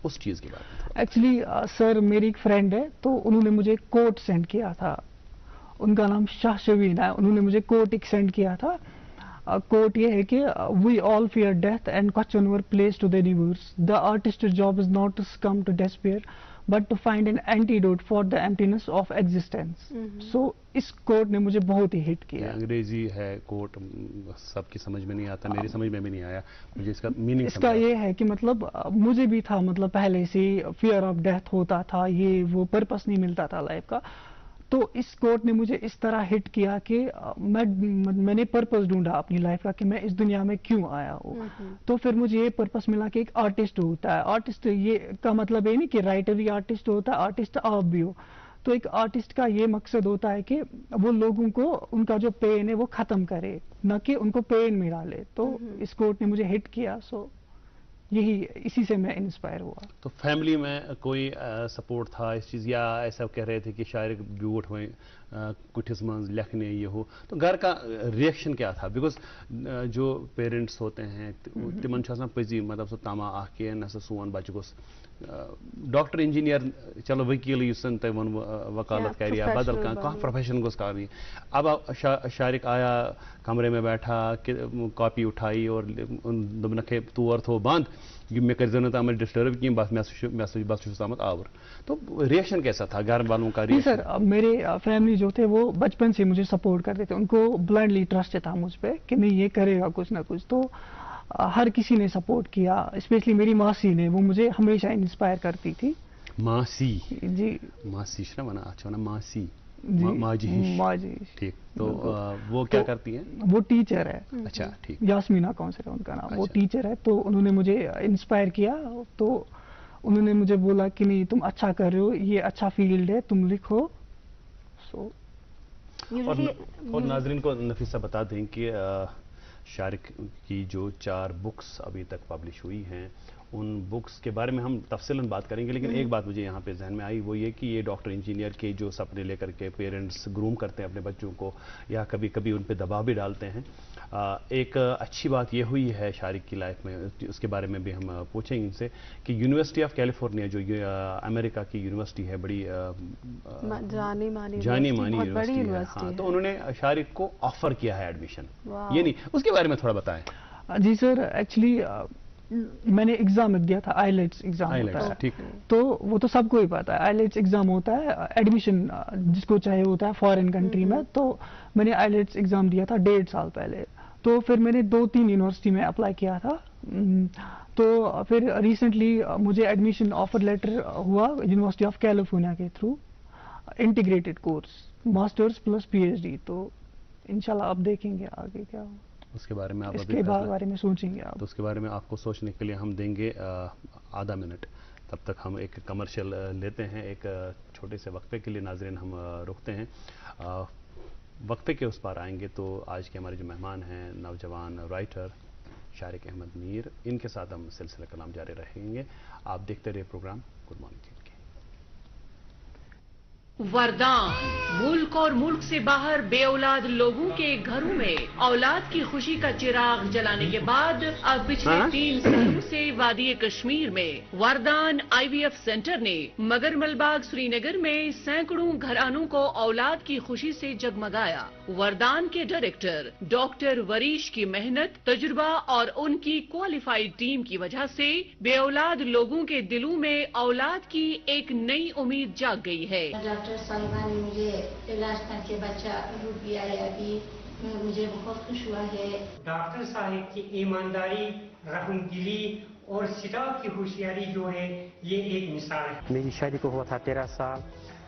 اس چیز کے بارے میں ایکچولی سر میری ایک فرینڈ ہے, تو انہوں نے مجھے کوٹ سینڈ کیا تھا, ان کا نام شاہ شوین ہے. انہوں نے مجھے کوٹ ایک سینڈ کیا تھا. کوٹ یہ ہے کہ we all fear death and question our place to the universe. The artist job is not to succumb to despair but to find an antidote for the emptiness of existence. So اس quote نے مجھے بہت ہی ہٹ کیا. انگریزی ہے کوٹ, سب کی سمجھ میں نہیں آتا, میری سمجھ میں بھی نہیں آیا. مجھے اس کا میننگ اس کا یہ ہے کہ مطلب مجھے بھی تھا, مطلب پہلے سے فیئر آف ڈیتھ ہوتا تھا, یہ وہ پرپس نہیں ملتا تھا لائف کا. تو اس کوٹ نے مجھے اس طرح ہٹ کیا کہ میں نے پرپس ڈھونڈا اپنی لائف کا کہ میں اس دنیا میں کیوں آیا ہوں. تو پھر مجھے یہ پرپس ملا کہ ایک آرٹسٹ ہوتا ہے. آرٹسٹ یہ کا مطلب یہ نہیں کہ رائٹر بھی آرٹسٹ ہوتا ہے, آرٹسٹ آپ بھی ہو. تو ایک آرٹسٹ کا یہ مقصد ہوتا ہے کہ وہ لوگوں کو ان کا جو پین ہے وہ ختم کرے, نہ کہ ان کو پین میں ڈالے. تو اس کوٹ نے مجھے ہٹ کیا. سو یہی اسی سے میں انسپائر ہوا. تو فیملی میں کوئی سپورٹ تھا اس چیز, یا ایسا کہہ رہے تھے کہ شاعر بیوٹ ہوئیں کٹھس منز لکھنے یہ ہو, تو گھر کا ریئیکشن کیا تھا؟ بیکاز جو پیرنٹس ہوتے ہیں تمن پزی مطلب سو تما اخ کہ نسا سون بچہ گوس ڈاکٹر انجینئر, چلو وکیل یسن تہ ون وکالت کر یا بدل کانٛہہ پروفیشن گوس کرنی. اب شارق آیا کمرے میں بیٹھا, کاپی اٹھائی اور دپنکھ تور تھو بند, مے کرزو نہ تمہیں ڈسٹرب کی, بس چھس آمت آور. تو ریئیکشن کیسا تھا گھر والوں کا؟ سر میرے فیملی جو تھے وہ بچپن سے مجھے سپورٹ کرتے تھے, ان کو بلائنڈلی ٹرسٹ تھا مجھ پہ کہ نہیں یہ کرے گا کچھ نہ کچھ. تو ہر کسی نے سپورٹ کیا, اسپیشلی میری ماسی نے, وہ مجھے ہمیشہ انسپائر کرتی تھی. ماسی؟ جی ماسی ونان اچھا ونان ماسی, ماجی. ٹھیک. تو وہ کیا کرتی ہیں؟ وہ ٹیچر ہے. اچھا ٹھیک. یاسمینہ کونسر ہے ان کا نام. وہ ٹیچر ہے. تو انہوں نے مجھے انسپائر کیا, تو انہوں نے مجھے بولا کہ نہیں تم اچھا کر رہے ہو, یہ اچھا فیلڈ ہے, تم لکھو. سو اور ناظرین کو نفیسہ بتا دیں کہ شارق کی جو 4 بکس ابھی تک پبلش ہوئی ہیں, ان بکس کے بارے میں ہم تفصیلاً بات کریں گے, لیکن ایک بات مجھے یہاں پہ ذہن میں آئی, وہ یہ کہ یہ ڈاکٹر انجینئر کے جو سپنے لے کر کے پیرنٹس گروم کرتے ہیں اپنے بچوں کو, یا کبھی کبھی ان پہ دباؤ بھی ڈالتے ہیں. ایک اچھی بات یہ ہوئی ہے شارق کی لائف میں, اس کے بارے میں بھی ہم پوچھیں گے ان سے, کہ یونیورسٹی آف کیلیفورنیا جو امریکہ کی یونیورسٹی ہے, بڑی جانی مانی یونیورسٹی ہے, ہاں, تو انہوں نے شارق کو آفر کیا ہے ایڈمیشن, یہ نہیں, اس کے بارے میں تھوڑا بتائیں. جی سر, ایکچولی میں نے ایگزام دیا تھا, آئیلیٹس ایگزام ہوتا ہے, تو وہ تو سب کو ہی پتا ہے, آئیلیٹس ایگزام ہوتا ہے, ایڈمیشن جس کو چاہے ہوتا ہے فارن کنٹری میں. تو میں نے آئیلیٹس ایگزام دیا تھا 1.5 سال پہلے. تو پھر میں نے 2-3 یونیورسٹی میں اپلائی کیا تھا. تو پھر ریسنٹلی مجھے ایڈمیشن آفر لیٹر ہوا یونیورسٹی آف کیلیفورنیا کے through, integrated course, masters plus PhD. تو انشاءاللہ اب دیکھیں گے آگے کیا ہو. اس کے بارے میں آپ بارے میں سوچیں گے آپ. تو اس کے بارے میں آپ کو سوچنے کے لیے ہم دیں گے آدھا منٹ. تب تک ہم ایک کمرشل لیتے ہیں, ایک छोटे से वक्फे के लिए नाज़रीन हम रुकते हैं। वक्फे के उस पार आएंगे तो आज के हमारे जो मेहमान हैं नौजवान राइटर शारिक अहमद मीर, इनके साथ हम सिलसिला कलाम जारी रहेंगे। आप देखते रहिए प्रोग्राम गुड मॉर्निंग के। वरदान, मुल्क और मुल्क से बाहर बेऔलाद लोगों के घरों में औलाद की खुशी का चिराग जलाने के बाद अब पिछले 3 सालों से वादी कश्मीर में वरदान IVF सेंटर ने मगरमलबाग श्रीनगर में सैकड़ों घरानों को औलाद की खुशी से जगमगाया। वरदान के डायरेक्टर डॉक्टर वरीश की मेहनत, तजुर्बा और उनकी क्वालिफाइड टीम की वजह से बेऔलाद लोगों के दिलों में औलाद की एक नई उम्मीद जाग गई है। डॉक्टर साहिबा ने मुझे इलाज करके बच्चा रूप दिया है, अभी मुझे बहुत खुश हुआ है। डॉक्टर साहिब की ईमानदारी, रहमदिली और स्टाफ की होशियारी जो है ये एक मिसाल है। मेरी शादी को हुआ था 13 साल,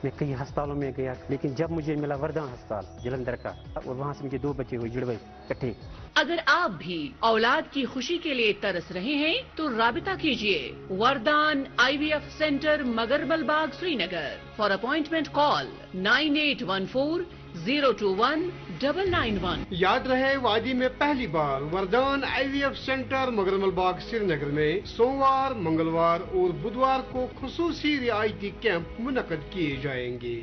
मैं कई अस्पतालों में गया, लेकिन जब मुझे मिला वरदान अस्पताल जलंधर का, और वहाँ से मुझे 2 बच्चे हुए जुड़वे इकट्ठे। अगर आप भी औलाद की खुशी के लिए तरस रहे हैं तो राबिता कीजिए Vardaan IVF centre Magarmalbagh Srinagar. For appointment call 9814-021-991। याद रहे, वादी में पहली बार वरदान IVF सेंटर मगरमलबाग श्रीनगर में सोमवार, मंगलवार और बुधवार को खुसूसी रियायती कैंप मुनक्कद किए जाएंगे।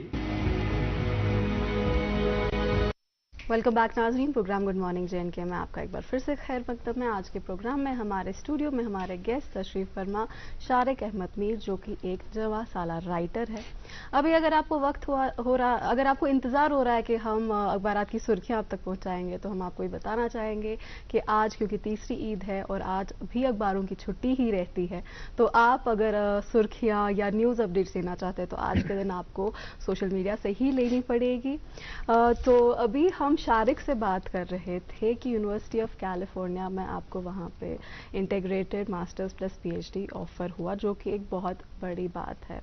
वेलकम बैक नाज़रीन, प्रोग्राम गुड मॉर्निंग JNK में आपका एक बार फिर से खैर मकदम है। आज के प्रोग्राम में हमारे स्टूडियो में हमारे गेस्ट तशरीफ फरमा शारिक अहमद मीर, जो कि एक जवा साला राइटर है। अभी अगर आपको अगर आपको इंतज़ार हो रहा है कि हम अखबारात की सुर्खियां आप तक पहुंचाएंगे, तो हम आपको ये बताना चाहेंगे कि आज क्योंकि तीसरी ईद है और आज भी अखबारों की छुट्टी ही रहती है, तो आप अगर सुर्खियां या न्यूज़ अपडेट्स लेना चाहते हैं तो आज के दिन आपको सोशल मीडिया से ही लेनी पड़ेगी। तो अभी हम शारिक से बात कर रहे थे कि यूनिवर्सिटी ऑफ कैलिफोर्निया में आपको वहाँ पे integrated masters plus PhD offer हुआ, जो कि एक बहुत बड़ी बात है।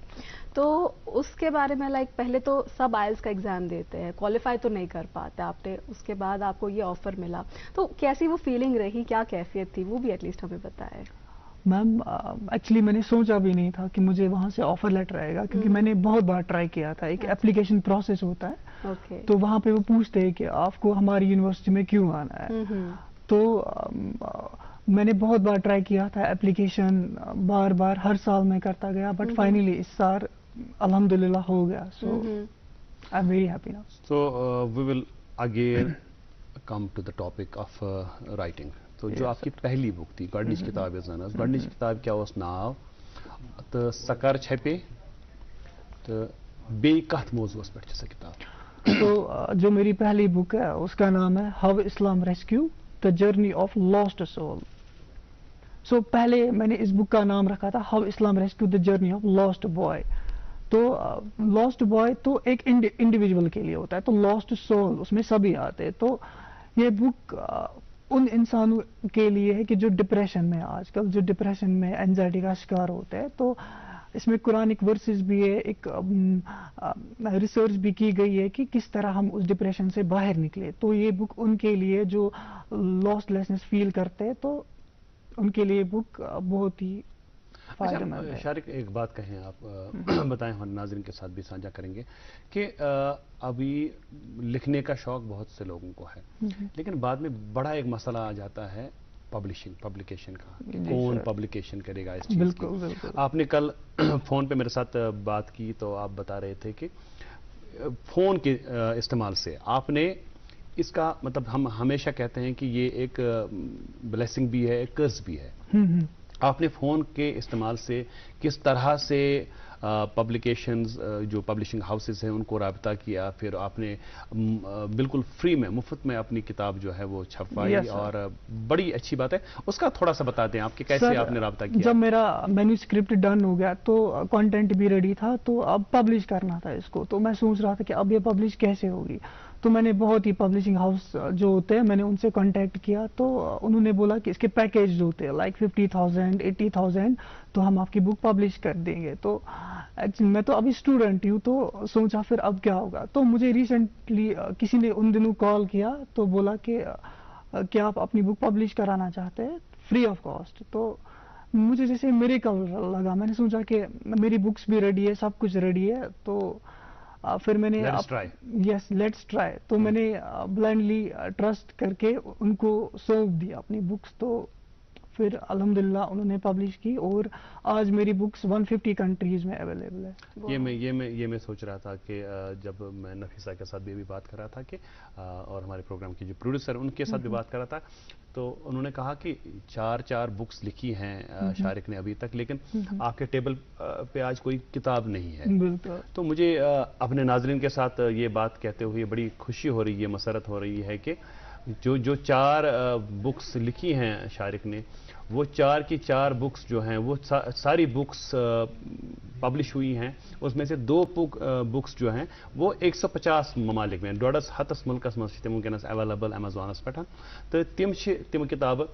तो उसके बारे में पहले तो सब IELTS का एग्ज़ाम देते हैं, क्वालिफाई तो नहीं कर पाते आपने, उसके बाद आपको ये ऑफ़र मिला, तो कैसी वो फीलिंग रही, क्या कैफियत थी, वो भी एटलीस्ट हमें बताएं। मैम एक्चुअली मैंने सोचा भी नहीं था कि मुझे वहाँ से ऑफर लेटर आएगा, क्योंकि मैंने बहुत बार ट्राई किया था। एक एप्लीकेशन प्रोसेस होता है, तो वहाँ पे वो पूछते हैं कि आपको हमारी यूनिवर्सिटी में क्यों आना है। तो मैंने बहुत बार ट्राई किया था एप्लीकेशन, बार बार हर साल मैं करता गया, बट फाइनली इस साल अल्हम्दुलिल्लाह हो गया। So I am very happy now. So we will again come to the topic of writing. तो जो आपकी पहली बुक थी गॉडनिश किताब गॉडनिश किताब क्या उस नाव तो सकर छपे तो बे कथ मौजूस पर किताब। तो जो मेरी पहली बुक है उसका नाम है how Islam rescue the journey of lost soul. So पहले मैंने इस बुक का नाम रखा था how Islam rescue the journey of lost boy. तो लॉस्ट बॉय तो एक इंडिविजुअल के लिए होता है, तो लॉस्ट सोल उसमें सभी आते हैं। तो ये बुक उन इंसानों के लिए है कि जो डिप्रेशन में, आजकल जो डिप्रेशन में एंजाइटी का शिकार होते हैं, तो इसमें कुरानिक वर्सेस भी है, एक रिसर्च भी की गई है कि किस तरह हम उस डिप्रेशन से बाहर निकले। तो ये बुक उनके लिए जो लॉस्टलेसनेस फील करते हैं, तो उनके लिए बुक बहुत ही फायदेमंद है। शारिक एक बात कहें आप, बताएं, हमारे नाज़रीन के साथ भी साझा करेंगे कि अभी लिखने का शौक बहुत से लोगों को है, लेकिन बाद में बड़ा एक मसला आ जाता है पब्लिकेशन का, कौन पब्लिकेशन करेगा इस चीज़ की। आपने कल फ़ोन पे मेरे साथ बात की तो आप बता रहे थे कि फ़ोन के इस्तेमाल से आपने इसका मतलब, हम हमेशा कहते हैं कि ये एक ब्लेसिंग भी है, एक कर्ज भी है। आपने फ़ोन के इस्तेमाल से किस तरह से पब्लिकेशंस, जो पब्लिशिंग हाउसेस हैं, उनको राब्ता किया, फिर आपने बिल्कुल फ्री में, मुफ्त में अपनी किताब जो है वो छपवाई, और बड़ी अच्छी बात है। उसका थोड़ा सा बता दें आपके कैसे आपने राब्ता किया। जब मेरा मैन्यूस्क्रिप्ट डन हो गया तो कंटेंट भी रेडी था, तो अब पब्लिश करना था इसको। तो मैं सोच रहा था कि अब ये पब्लिश कैसे होगी। तो मैंने बहुत ही पब्लिशिंग हाउस जो होते हैं, मैंने उनसे कांटेक्ट किया, तो उन्होंने बोला कि इसके पैकेज जो होते हैं 50,000 80,000, तो हम आपकी बुक पब्लिश कर देंगे। तो एक्चुअली मैं तो अभी स्टूडेंट हूँ, तो सोचा फिर अब क्या होगा। तो मुझे रिसेंटली किसी ने उन दिनों कॉल किया, तो बोला कि क्या आप अपनी बुक पब्लिश कराना चाहते हैं फ्री ऑफ कॉस्ट। तो मुझे जैसे मिरेकल लगा, मैंने सोचा कि मेरी बुक्स भी रेडी है, सब कुछ रेडी है, तो फिर मैंने यस लेट्स ट्राई, तो मैंने ब्लाइंडली ट्रस्ट करके उनको सौंप दिया अपनी बुक्स, तो फिर अल्हम्दुलिल्लाह उन्होंने पब्लिश की और आज मेरी बुक्स 150 कंट्रीज में अवेलेबल है। ये मैं सोच रहा था कि जब मैं नफीसा के साथ भी बात कर रहा था कि और हमारे प्रोग्राम के जो प्रोड्यूसर उनके साथ भी बात कर रहा था, तो उन्होंने कहा कि 4 बुक्स लिखी हैं शारिक ने अभी तक, लेकिन आपके टेबल पे आज कोई किताब नहीं है। तो मुझे अपने नाज़रीन के साथ ये बात कहते हुए बड़ी खुशी हो रही है, मसरत हो रही है कि जो 4 बुक्स लिखी हैं शारिक ने, वो 4 की 4 बुक्स जो हैं वो सारी बुक्स पब्लिश हुई हैं। उसमें से 2 बुक्स जो हैं वो 150 ममालिक में, डोडस हतस मुल्कस मस तम वनस अवेलेबल अमेजोनस पे, तो तिम किताब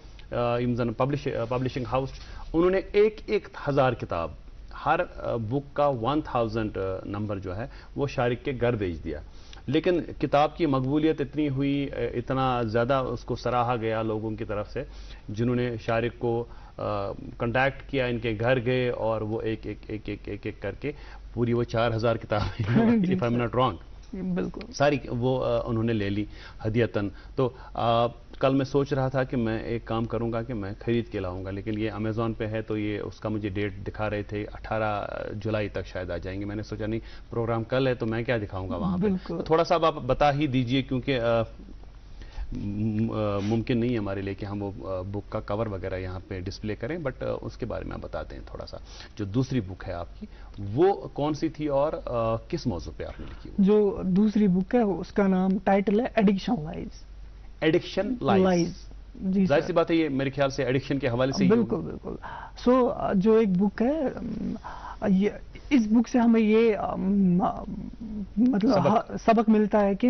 यम जन पब्लिशिंग हाउस उन्होंने 1,000 किताब, हर बुक का 1000 नंबर जो है वो शारिक के घर भेज दिया। लेकिन किताब की मकबूलियत इतनी हुई, इतना ज़्यादा उसको सराहा गया लोगों की तरफ से, जिन्होंने शारिक को कांटेक्ट किया, इनके घर गए और वो एक करके पूरी वो 4000 किताबें if I am not wrong बिल्कुल सारी वो उन्होंने ले ली हदियतन। तो कल मैं सोच रहा था कि मैं एक काम करूंगा कि मैं खरीद के लाऊंगा, लेकिन ये अमेज़ॉन पे है तो ये उसका मुझे डेट दिखा रहे थे 18 जुलाई तक शायद आ जाएंगे। मैंने सोचा नहीं प्रोग्राम कल है तो मैं क्या दिखाऊंगा वहां पे, तो थोड़ा सा आप बता ही दीजिए, क्योंकि मुमकिन नहीं है हमारे लिए कि हम वो बुक का कवर वगैरह यहाँ पे डिस्प्ले करें, बट उसके बारे में आप बताते हैं थोड़ा सा। जो दूसरी बुक है आपकी वो कौन सी थी और किस मौजू पे आपने लिखी? जो दूसरी बुक है उसका नाम टाइटल है एडिक्शन लाइज। एडिक्शन लाइज, जी जाहिर सी बात है ये मेरे ख्याल से एडिक्शन के हवाले से बिल्कुल बिल्कुल। सो जो एक बुक है, ये इस बुक से हमें ये मतलब सबक मिलता है कि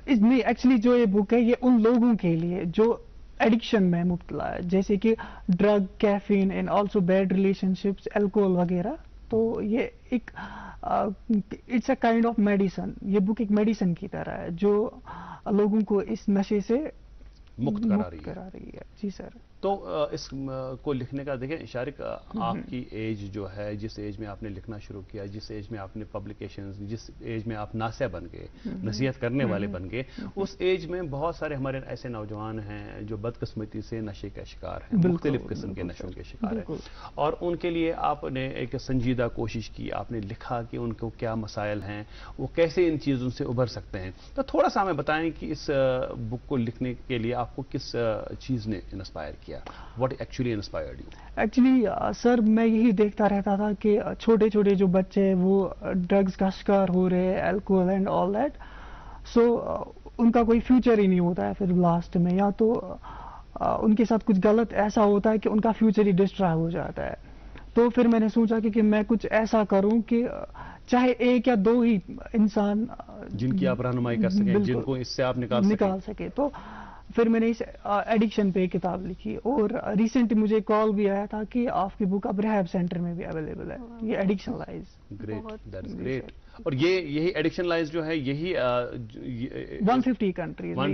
इसमें एक्चुअली जो ये बुक है ये उन लोगों के लिए जो एडिक्शन में मुब्तला है, जैसे कि drug, caffeine and also bad relationships, alcohol वगैरह। तो ये एक it's a kind of medicine, ये बुक एक मेडिसिन की तरह है जो लोगों को इस नशे से मुक्त करा रही है। जी सर। तो इस को लिखने का देखें शारिक, आपकी एज जो है, जिस एज में आपने लिखना शुरू किया, जिस एज में आपने पब्लिकेशंस, जिस एज में आप नासिया बन गए, नसीहत करने वाले बन गए, उस एज में बहुत सारे हमारे ऐसे नौजवान हैं जो बदकिस्मती से नशे का शिकार हैं, मुख्तलिफ किस्म के नशों के शिकार हैं, और उनके लिए आपने एक संजीदा कोशिश की, आपने लिखा कि उनको क्या मसाइल हैं, वो कैसे इन चीज़ों से उभर सकते हैं। तो थोड़ा सा हमें बताएं कि इस बुक को लिखने के लिए आपको किस चीज़ ने इंस्पायर किया? What actually inspired you? Actually sir मैं यही देखता रहता था कि छोटे छोटे जो बच्चे हैं वो ड्रग्स का शिकार हो रहे हैं, अल्कोहल एंड ऑल दैट, सो उनका कोई फ्यूचर ही नहीं होता है फिर लास्ट में, या तो उनके साथ कुछ गलत ऐसा होता है कि उनका फ्यूचर ही डिस्ट्रॉय हो जाता है। तो फिर मैंने सोचा कि मैं कुछ ऐसा करूं कि चाहे 1 या 2 ही इंसान जिनकी आप रहनुमाई कर सकें, जिनको इससे आप निकाल सके। तो फिर मैंने इस एडिक्शन पे किताब लिखी, और रिसेंटली मुझे कॉल भी आया था कि आपकी बुक अब रिहैब सेंटर में भी अवेलेबल है, ये addiction lies. Great, that is great. और ये यही एडिक्शन लाइज जो है यही 150 कंट्रीज में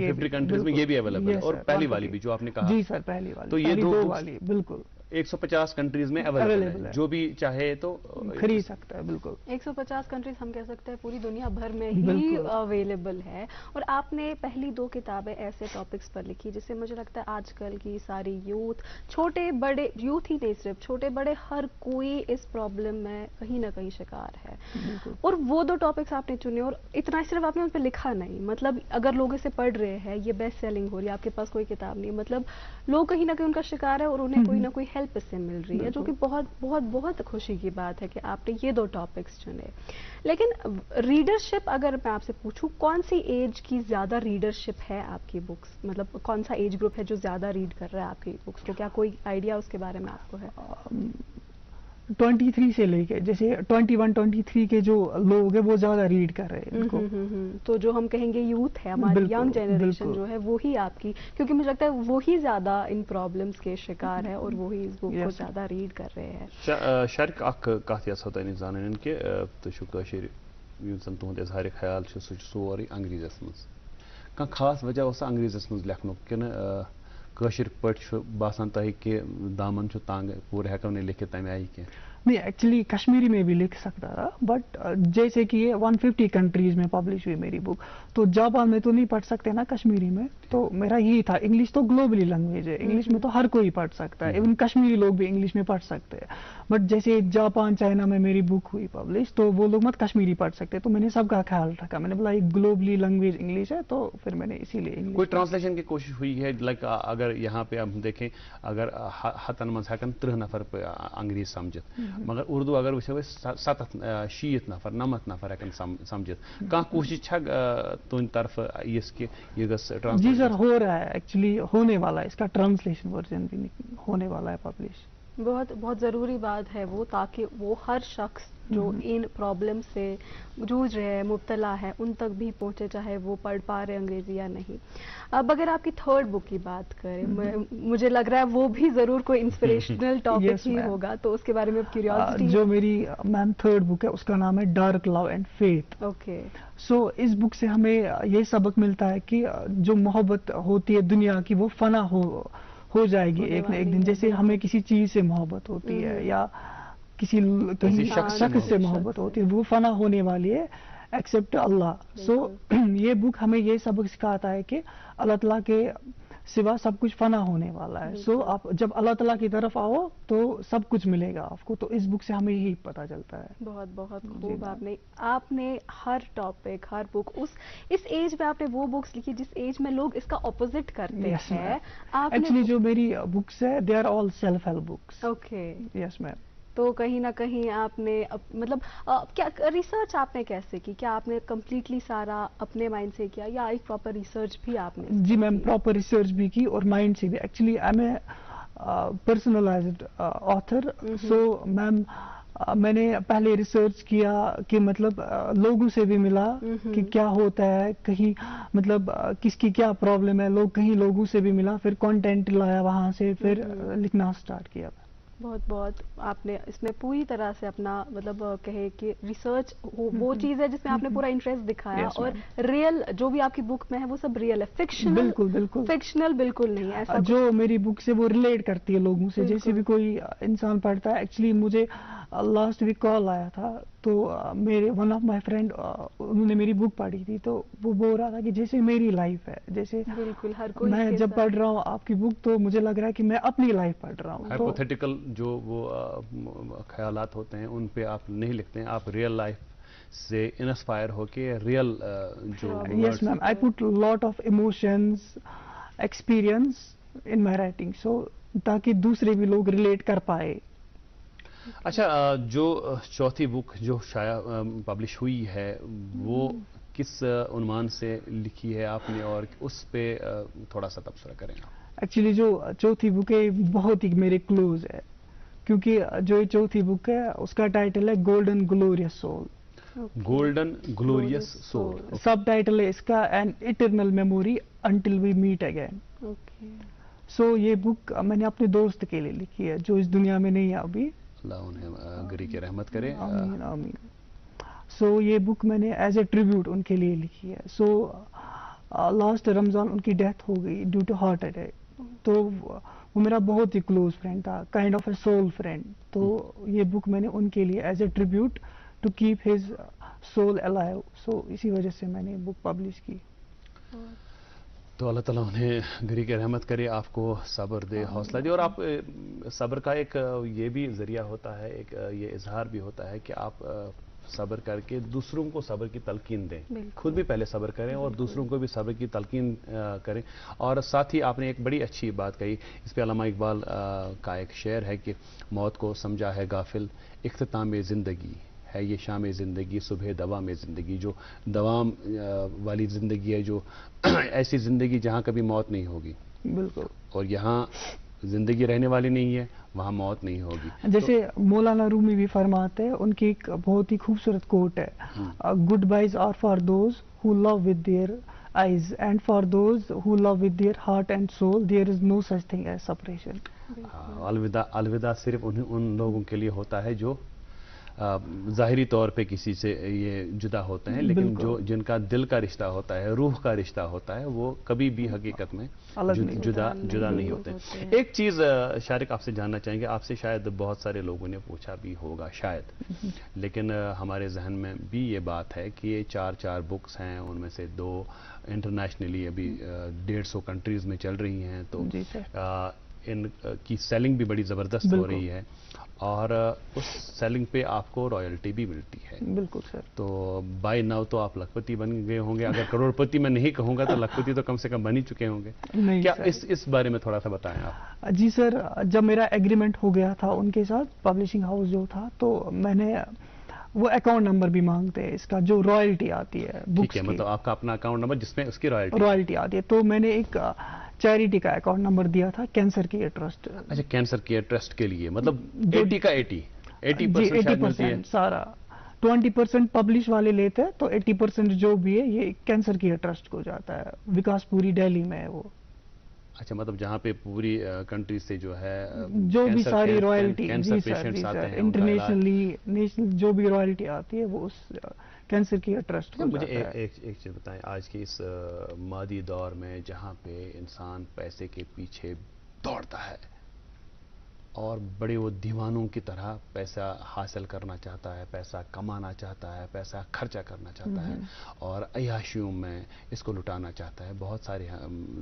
ये भी अवेलेबल है, और पहली वाली भी जो आपने कहा। जी सर, पहली वाली। तो ये 2 वाली बिल्कुल 150 कंट्रीज में अवेलेबल है, जो भी चाहे तो खरीद सकता है। बिल्कुल 150 कंट्रीज हम कह सकते हैं पूरी दुनिया भर में ही अवेलेबल है। और आपने पहली 2 किताबें ऐसे टॉपिक्स पर लिखी जिससे मुझे लगता है आजकल की सारी यूथ, छोटे बड़े, यूथ ही नहीं सिर्फ छोटे बड़े, हर कोई इस प्रॉब्लम में कहीं ना कहीं शिकार है। और वो 2 टॉपिक्स आपने चुने, और इतना सिर्फ आपने उन पर लिखा नहीं, मतलब अगर लोग इसे पढ़ रहे हैं, ये बेस्ट सेलिंग हो रही है, आपके पास कोई किताब नहीं, मतलब लोग कहीं ना कहीं उनका शिकार है और उन्हें कोई ना कोई हेल्प इससे मिल रही है, जो कि बहुत बहुत बहुत खुशी की बात है कि आपने ये 2 टॉपिक्स चुने। लेकिन रीडरशिप, अगर मैं आपसे पूछूं कौन सी एज की ज्यादा रीडरशिप है आपकी बुक्स, मतलब कौन सा एज ग्रुप है जो ज्यादा रीड कर रहा है आपकी बुक्स को, क्या कोई आइडिया उसके बारे में आपको है? 23 से लेके, जैसे 21-23 के जो लोग हैं वो ज्यादा रीड कर रहे हैं इनको। तो जो हम कहेंगे यूथ है, हमारी यंग जनरेशन जो है वो ही आपकी, क्योंकि मुझे लगता है वो ही ज्यादा इन प्रॉब्लम्स के शिकार है और वो ही इस बुक को ज्यादा रीड कर रहे हैं। शारिक कत जान कि तुशिर तुंद इजहार ख्याल सह सोरे अंग्रेजस मज, कह खास वजह अंग्रेजस मज लेखन कि کٲشِر پٲٹھۍ چھُ باسان تۄہہِ کہِ دامن چھُ تنگ پوٗرٕ ہٮ۪کو نہٕ لیکھِتھ تَمہِ آیہِ کینٛہہ؟ نہیں ایکچولی کشمیری میں بھی لکھ سکتا تھا بٹ جیسے کہ یہ 150 کنٹریز میں پبلش ہوئی میری بک تو جاپان میں تو نہیں پڑھ سکتے نا کشمیری میں تو میرا یہی تھا انگلش تو گلوبلی لینگویج ہے انگلش میں تو ہر کوئی پڑھ سکتا ہے ایون کشمیری لوگ بھی انگلش میں پڑھ سکتے ہیں بٹ جیسے جاپان چائنا میں میری بک ہوئی پبلش تو وہ لوگ مت کشمیری پڑھ سکتے تو میں نے سب کا خیال رکھا میں نے بولا یہ گلوبلی لینگویج انگلش ہے تو پھر میں نے اسی لیے انگلش کوئی ٹرانسلیشن کی کوشش ہوئی ہے لائک اگر یہاں پہ ہم دیکھیں اگر ہتن منٛز ہٮ۪کن 30 نفر انگریز سمجھِتھ مگر اردو اگر وٕچھو أسۍ 60 نفر 90 نفر ہٮ۪کن سمجھِتھ کانٛہہ کوٗشش چھا تُہنٛدِ طرفہٕ یِژھ کہِ یہِ گٔژھ جی سر ہو رہا ہے ایکچولی ہونے والا ہے اس کا ٹرانسلیشن ورژن بھی ہونے والا ہے پبلش بہت بہت ضروری بات ہے وہ تاکہ وہ ہر شخص جو ان پرابلم سے جوجھ رہے ہیں مبتلا ہے ان تک بھی پہنچے چاہے وہ پڑھ پا رہے انگریزی یا نہیں. اب اگر آپ کی تھرڈ بک کی بات کریں مجھے لگ رہا ہے وہ بھی ضرور کوئی انسپریشنل ٹاپک ہی ہوگا تو اس کے بارے میں کیوریوسٹی. جو میری میم تھرڈ بک ہے اس کا نام ہے dark love and faith. Okay so اس بک سے ہمیں یہ سبق ملتا ہے کہ جو محبت ہوتی ہے دنیا کی وہ فنا ہو جائے گی ایک نہ ایک دن. جیسے ہمیں کسی چیز سے محبت ہوتی ہے یا کسی شخص سے محبت ہوتی ہے وہ فنا ہونے والی ہے ایکسیپٹ اللہ. سو یہ بک ہمیں یہ سبق سکھاتا ہے کہ اللہ تعالیٰ کے سوا سب کچھ فنا ہونے والا ہے. سو آپ جب اللہ تعالیٰ کی طرف آؤ تو سب کچھ ملے گا آپ کو. تو اس بک سے ہمیں یہی پتہ چلتا ہے. بہت بہت خوب. آپ نے ہر ٹاپک ہر بک اس ایج میں آپ نے وہ بکس لکھی جس ایج میں لوگ اس کا اپوزٹ کرتے ہیں. ایکچولی جو میری بکس ہے they are all self help books. Okay yes ma'am. تو کہیں نہ کہیں آپ نے مطلب کیا ریسرچ آپ نے کیسے کی؟ کیا آپ نے کمپلیٹلی سارا اپنے مائنڈ سے کیا یا ایک پراپر ریسرچ بھی آپ نے؟ جی میم پراپر ریسرچ بھی کی اور مائنڈ سے بھی. Actually I am a personalised author. So ma'am میں نے پہلے ریسرچ کیا کہ مطلب لوگوں سے بھی ملا کہ کیا ہوتا ہے کہیں مطلب کس کی کیا پرابلم ہے. کہیں لوگوں سے بھی ملا پھر کانٹینٹ لایا وہاں سے پھر لکھنا اسٹارٹ کیا. بہت بہت آپ نے اس میں پوری طرح سے اپنا مطلب کہے کہ ریسرچ وہ چیز ہے جس میں آپ نے پورا انٹرسٹ دکھایا اور ریئل جو بھی آپ کی بک میں ہے وہ سب ریئل ہے. فکشنل بالکل نہیں. ایسا جو میری بک سے وہ ریلیٹ کرتی ہے لوگوں سے جیسے بھی کوئی انسان پڑھتا ہے. ایکچولی مجھے لاسٹ ویک کال آیا تھا تو میرے ون آف مائی فرینڈ انہوں نے میری بک پڑھی تھی تو وہ بول رہا تھا کہ جیسے میری لائف ہے جیسے بالکل ہر کوئی میں جب پڑھ رہا ہوں آپ کی بک تو مجھے لگ رہا ہے کہ میں اپنی لائف پڑھ رہا ہوں. ہائپوتھیٹیکل جو وہ خیالات ہوتے ہیں ان پہ آپ نہیں لکھتے ہیں آپ ریئل لائف سے انسپائر ہو کے ریئل جو. Yes ma'am I put lot of emotions experience in my writing so تاکہ دوسرے بھی لوگ ریلیٹ کر پائے. اچھا جو چوتھی بک جو شائع پبلش ہوئی ہے وہ کس عنوان سے لکھی ہے آپ نے اور اس پہ تھوڑا سا تبصرہ کریں آپ. ایکچولی جو چوتھی بک ہے بہت ہی میرے کلوز ہے کیونکہ جو چوتھی بک ہے اس کا ٹائٹل ہے golden glorious soul. Golden glorious soul. Subtitle ہے اس کا an eternal memory until we meet again. So یہ بک میں نے اپنے دوست کے لیے لکھی ہے جو اس دنیا میں نہیں ہے ابھی. اللہ انہیں گری کے رحمت کرے. آمین آمین. سو یہ بک میں نے ایز اے ٹریبیوٹ ان کے لیے لکھی ہے. سو لاسٹ رمضان ان کی ڈیتھ ہو گئی ڈیو ٹو ہارٹ اٹیک. تو وہ میرا بہت ہی کلوز فرینڈ تھا kind of a soul friend. تو یہ بک میں نے ان کے لیے as a tribute to keep his soul alive. So اسی وجہ سے میں نے بک پبلش کی. تو اللہ تعالیٰ انہیں گری کے رحمت کرے آپ کو صبر دے حوصلہ دے. اور آپ صبر کا ایک یہ بھی ذریعہ ہوتا ہے ایک یہ اظہار بھی ہوتا ہے کہ آپ صبر کر کے دوسروں کو صبر کی تلقین دیں. خود بھی پہلے صبر کریں اور دوسروں کو بھی صبر کی تلقین کریں. اور ساتھ ہی آپ نے ایک بڑی اچھی بات کہی اس پہ علامہ اقبال کا ایک شعر ہے کہ موت کو سمجھا ہے غافل اختتام زندگی ہے یہ شام زندگی صبح دوام زندگی. جو دوام والی زندگی ہے جو ایسی زندگی جہاں کبھی موت نہیں ہوگی. بالکل. اور یہاں زندگی رہنے والی نہیں ہے وہاں موت نہیں ہوگی. جیسے مولانا رومی بھی فرماتے ہیں ان کی ایک بہت ہی خوبصورت کوٹ ہے goodbyes are for those who love with their eyes and for those who love with their heart and soul there is no such thing as separation. الوداع صرف ان لوگوں کے لیے ہوتا ہے جو ظاہری طور پہ کسی سے یہ جدا ہوتے ہیں، لیکن جو جن کا دل کا رشتہ ہوتا ہے، روح کا رشتہ ہوتا ہے، وہ کبھی بھی حقیقت میں جدا نہیں ہوتے. ایک چیز شارق آپ سے جاننا چاہیں گے، آپ سے شاید بہت سارے لوگوں نے پوچھا بھی ہوگا شاید، لیکن ہمارے ذہن میں بھی یہ بات ہے کہ یہ 4 بکس ہیں، ان میں سے 2 انٹرنیشنلی ابھی 150 کنٹریز میں چل رہی ہیں، تو ان کی سیلنگ بھی بڑی زبردست ہو رہی ہے، اور اس سیلنگ پہ آپ کو رائلٹی بھی ملتی ہے. بالکل سر. تو بائی ناؤ تو آپ لکھپتی بن گئے ہوں گے، اگر کروڑ پتی میں نہیں کہوں گا تو لکھپتی تو کم سے کم بن ہی چکے ہوں گے. کیا اس بارے میں تھوڑا سا بتائیں آپ؟ جی سر، جب میرا ایگریمنٹ ہو گیا تھا ان کے ساتھ، پبلشنگ ہاؤس جو تھا، تو میں نے وہ اکاؤنٹ نمبر بھی مانگتے ہیں اس کا جو رائلٹی آتی ہے بکس کی. مطلب آپ کا اپنا اکاؤنٹ نمبر جس میں اس کی رائلٹی آتی ہے، تو میں نے ایک چیریٹی کا اکاؤنٹ نمبر دیا تھا، کینسر کیئر ٹرسٹ. اچھا، کینسر کیئر ٹرسٹ کے لیے، مطلب 80 کا 80% سارا 20% پبلش والے لیتے ہیں، تو 80% جو بھی ہے یہ کینسر کیئر ٹرسٹ کو جاتا ہے، وکاس پوری دہلی میں ہے وہ. اچھا، مطلب جہاں پہ پوری کنٹری سے جو ہے جو بھی ساری رائلٹی انٹرنیشنلی نیشنل جو بھی رائلٹی آتی ہے وہ اس کینسر کیئر ٹرسٹ کو. مجھے ایک چیز بتائیں، آج کے اس مادی دور میں جہاں پہ انسان پیسے کے پیچھے دوڑتا ہے اور بڑے وہ دیوانوں کی طرح پیسہ حاصل کرنا چاہتا ہے، پیسہ کمانا چاہتا ہے، پیسہ خرچہ کرنا چاہتا ہے اور عیاشیوں میں اس کو لٹانا چاہتا ہے، بہت سارے